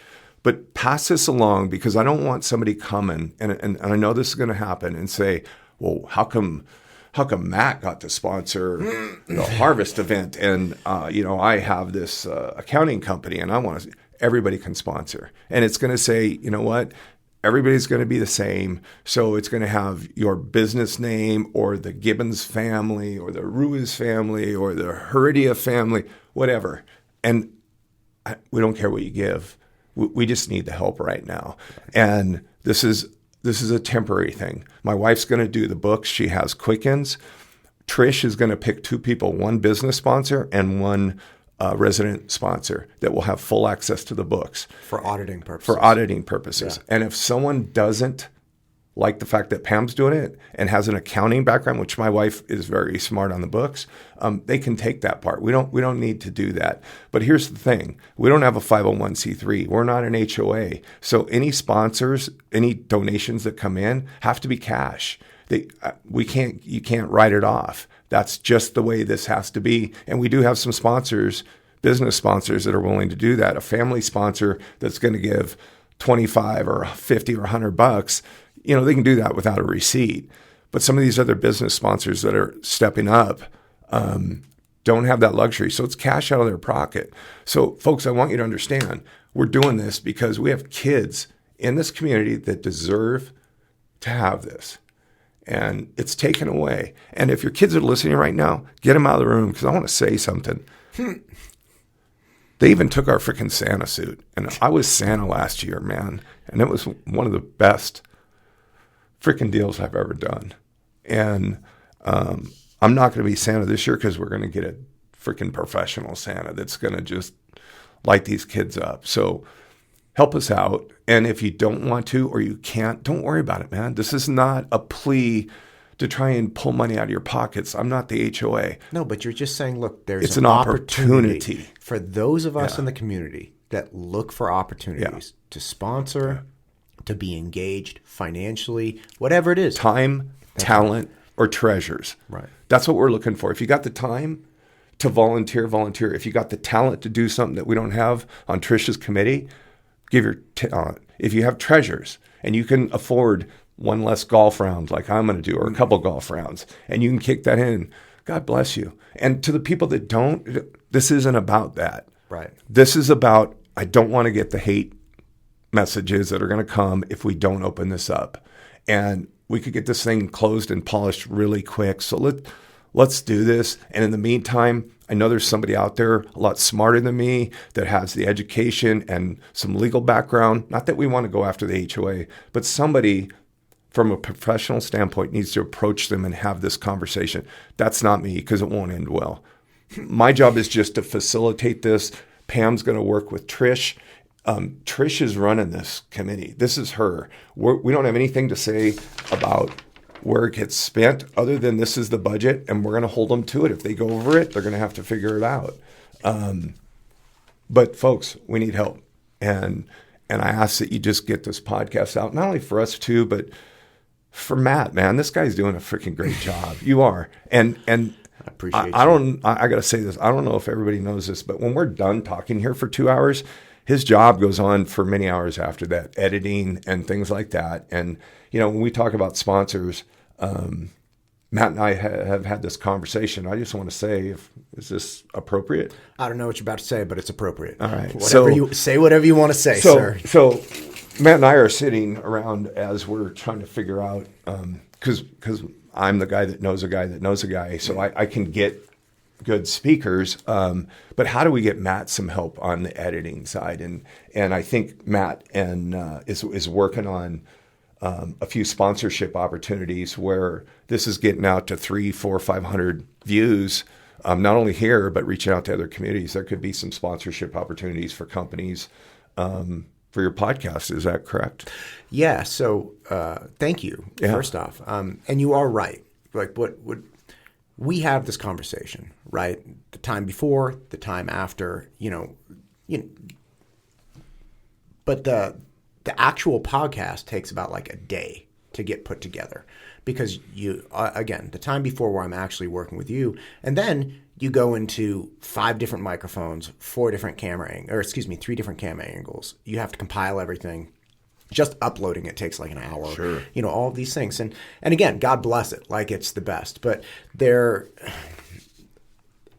But pass this along, because I don't want somebody coming, and I know this is going to happen, and say, well, how come Matt got to sponsor the harvest event, and I have this accounting company, and I want to. Everybody can sponsor, and it's going to say, you know what? Everybody's going to be the same. So it's going to have your business name, or the Gibbons family, or the Ruiz family, or the Heredia family, whatever. And we don't care what you give. We just need the help right now. And this is a temporary thing. My wife's going to do the books. She has Quickens. Trish is going to pick two people, one business sponsor and one resident sponsor, that will have full access to the books. For auditing purposes. Yeah. And if someone doesn't like the fact that Pam's doing it and has an accounting background, which my wife is very smart on the books, they can take that part. We don't need to do that. But here's the thing. We don't have a 501c3. We're not an HOA. So any sponsors, any donations that come in have to be cash. You can't write it off. That's just the way this has to be. And we do have some sponsors, business sponsors, that are willing to do that. A family sponsor that's going to give $25 or $50 or $100, they can do that without a receipt. But some of these other business sponsors that are stepping up don't have that luxury. So it's cash out of their pocket. So folks, I want you to understand, we're doing this because we have kids in this community that deserve to have this. And it's taken away. And if your kids are listening right now, get them out of the room because I want to say something. They even took our freaking Santa suit. And I was Santa last year, man. And it was one of the best freaking deals I've ever done. And I'm not going to be Santa this year because we're going to get a freaking professional Santa that's going to just light these kids up. So help us out. And if you don't want to or you can't, don't worry about it, man. This is not a plea to try and pull money out of your pockets. I'm not the HOA. No, but you're just saying, look, there's it's an opportunity for those of us in the community that look for opportunities to sponsor, to be engaged financially, whatever it is. Time, talent, or treasures. Right. That's what we're looking for. If you got the time to volunteer. If you got the talent to do something that we don't have on Trish's committee, give your talent. If you have treasures and you can afford one less golf round like I'm going to do, or a couple golf rounds, and you can kick that in, God bless you. And to the people that don't, this isn't about that. Right. This is about, I don't want to get the hate messages that are going to come if we don't open this up. And we could get this thing closed and polished really quick. So let's do this. And in the meantime, I know there's somebody out there a lot smarter than me that has the education and some legal background. Not that we want to go after the HOA, but somebody from a professional standpoint needs to approach them and have this conversation. That's not me because it won't end well. My job is just to facilitate this. Pam's going to work with Trish. Trish is running this committee. This is her. We don't have anything to say about where it gets spent other than this is the budget, and we're going to hold them to it. If they go over it, they're going to have to figure it out. But folks, we need help. And I ask that you just get this podcast out, not only for us too, but for Matt, man. This guy's doing a freaking great job. You are. And I appreciate I got to say this. I don't know if everybody knows this, but when we're done talking here for 2 hours, his job goes on for many hours after that, editing and things like that. And, you know, when we talk about sponsors, Matt and I have had this conversation. I just want to say, is this appropriate? I don't know what you're about to say, but it's appropriate. All right. Say whatever you want to say, sir. So Matt and I are sitting around as we're trying to figure out, because I'm the guy that knows a guy that knows a guy, so I can get good speakers. But how do we get Matt some help on the editing side? And I think Matt is working on a few sponsorship opportunities where this is getting out to 300, 400, 500 views, not only here, but reaching out to other communities. There could be some sponsorship opportunities for companies for your podcast. Is that correct? Yeah. So thank you, first off. And you are right. Like what we have this conversation, right? The time before, the time after, but the actual podcast takes about like a day to get put together because again, the time before where I'm actually working with you, and then you go into 5 different microphones, 3 different camera angles. You have to compile everything. Just uploading it takes like an hour. Sure. All of these things. And again, God bless it. Like it's the best. But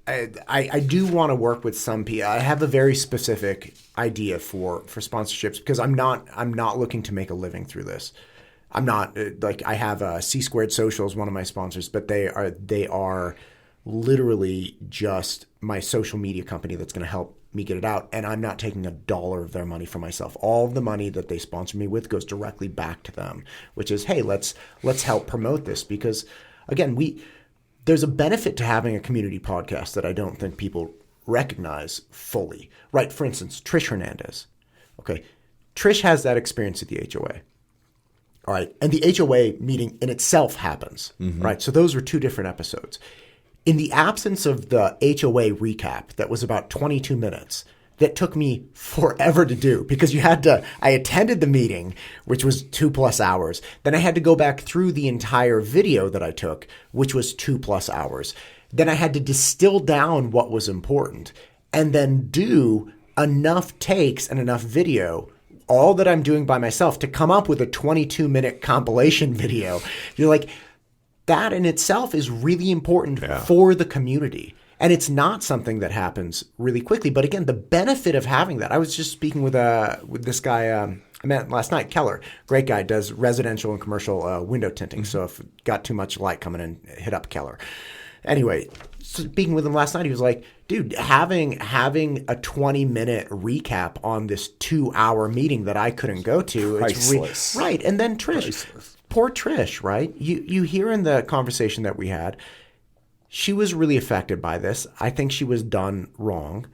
I do want to work with some people. I have a very specific idea for sponsorships because I'm not looking to make a living through this. I'm not like I have C Squared Social as one of my sponsors, but they are literally just my social media company that's going to help me get it out, and I'm not taking $1 of their money for myself. All of the money that they sponsor me with goes directly back to them, which is, hey, let's help promote this because, again, there's a benefit to having a community podcast that I don't think people recognize fully, right? For instance, Trish Hernandez. Okay, Trish has that experience at the HOA. All right, and the HOA meeting in itself happens, right? So those were 2 different episodes. In the absence of the HOA recap that was about 22 minutes, that took me forever to do because I attended the meeting, which was 2+ hours. Then I had to go back through the entire video that I took, which was 2+ hours. Then I had to distill down what was important and then do enough takes and enough video, all that I'm doing by myself, to come up with a 22-minute compilation video. You're like, that in itself is really important for the community. And it's not something that happens really quickly. But again, the benefit of having that, I was just speaking with this guy I met last night, Keller, great guy, does residential and commercial window tinting. So if it got too much light coming in, hit up Keller. Anyway, speaking with him last night, he was like, dude, having a 20-minute recap on this 2-hour meeting that I couldn't go to. Priceless. Right. And then Trish, poor Trish, right? You hear in the conversation that we had, she was really affected by this. I think she was done wrong.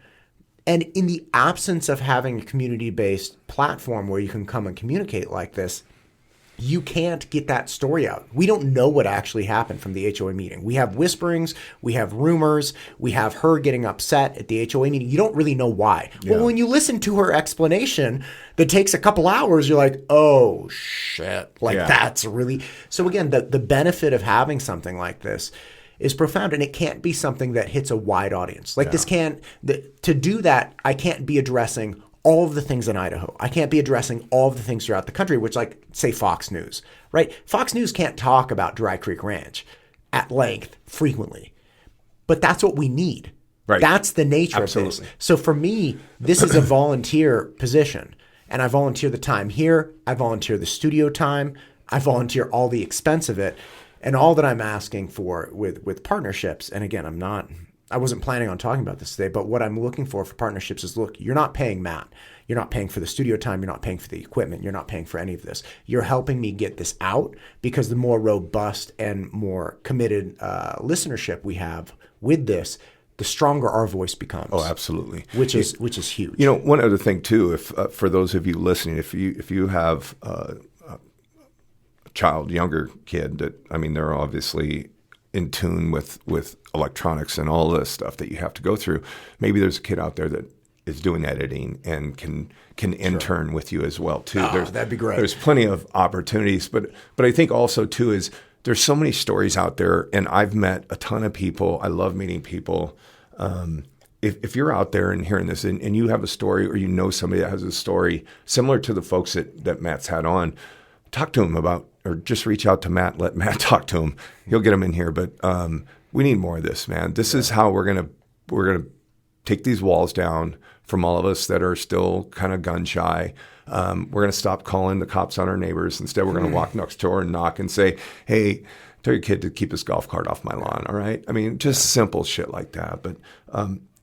And in the absence of having a community-based platform where you can come and communicate like this, you can't get that story out. We don't know what actually happened from the HOA meeting. We have whisperings, we have rumors, we have her getting upset at the HOA meeting. You don't really know why. Yeah. Well, when you listen to her explanation that takes a couple hours, you're like, oh, shit. That's really... So again, the benefit of having something like this is profound, and it can't be something that hits a wide audience. This can't... To do that, I can't be addressing all of the things in Idaho. I can't be addressing all of the things throughout the country, which say Fox News, right? Fox News can't talk about Dry Creek Ranch at length frequently, but that's what we need. Right. That's the nature of this. So for me, this is a volunteer position, and I volunteer the time here. I volunteer the studio time. I volunteer all the expense of it, and all that I'm asking for with partnerships. And again, I wasn't planning on talking about this today, but what I'm looking for partnerships is, look, you're not paying Matt. You're not paying for the studio time. You're not paying for the equipment. You're not paying for any of this. You're helping me get this out, because the more robust and more committed listenership we have with this, the stronger our voice becomes. Oh, absolutely. Which is huge. One other thing too, if for those of you listening, if you have a child, younger kid they're obviously in tune with electronics and all this stuff that you have to go through. Maybe there's a kid out there that is doing editing and can intern with you as well too. That'd be great. There's plenty of opportunities, but I think also too is there's so many stories out there, and I've met a ton of people. I love meeting people. If you're out there and hearing this and you have a story, or you know somebody that has a story similar to the folks that Matt's had on, talk to him about, or just reach out to Matt, let Matt talk to him. He'll get him in here. But we need more of this, man. This is how we're gonna take these walls down from all of us that are still kind of gun shy. We're gonna stop calling the cops on our neighbors. Instead, we're gonna walk next door and knock and say, "Hey, tell your kid to keep his golf cart off my lawn." All right. Just simple shit like that. But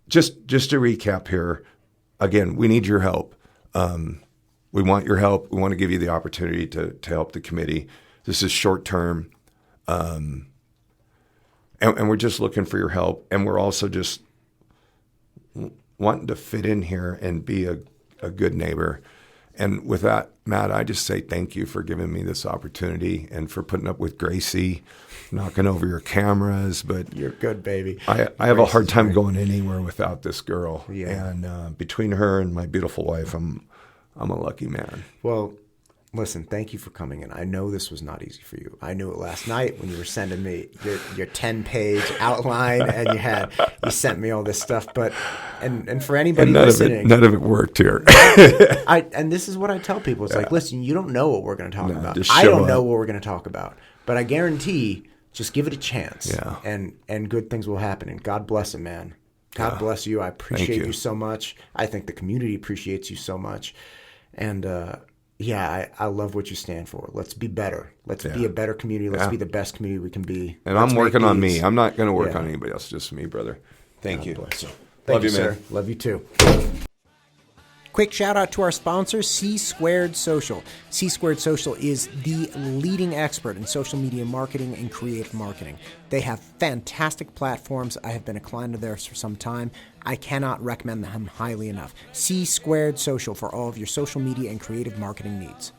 just to recap here, again, we need your help. We want your help. We want to give you the opportunity to help the committee. This is short term. And we're just looking for your help. And we're also just wanting to fit in here and be a good neighbor. And with that, Matt, I just say thank you for giving me this opportunity and for putting up with Gracie, knocking over your cameras. But you're good, baby. I have a hard time going anywhere without this girl. Yeah. And between her and my beautiful wife, I'm a lucky man. Well, listen, thank you for coming in. I know this was not easy for you. I knew it last night when you were sending me your 10-page outline, and you sent me all this stuff. But and for anybody listening, none of it worked here. And this is what I tell people. It's like, listen, you don't know what we're going to talk about. I don't know what we're going to talk about, but I guarantee, just give it a chance. Yeah. And good things will happen. And God bless him, man. God bless you. I appreciate you so much. I think the community appreciates you so much. And I love what you stand for. Let's be better. Let's be a better community. Let's be the best community we can be. And I'm working on me. I'm not going to work on anybody else, just me, brother. Thank you. Bless you. Love you, sir. man. Love you too. Quick shout out to our sponsor, C Squared Social. C Squared Social is the leading expert in social media marketing and creative marketing. They have fantastic platforms. I have been a client of theirs for some time. I cannot recommend them highly enough. C Squared Social for all of your social media and creative marketing needs.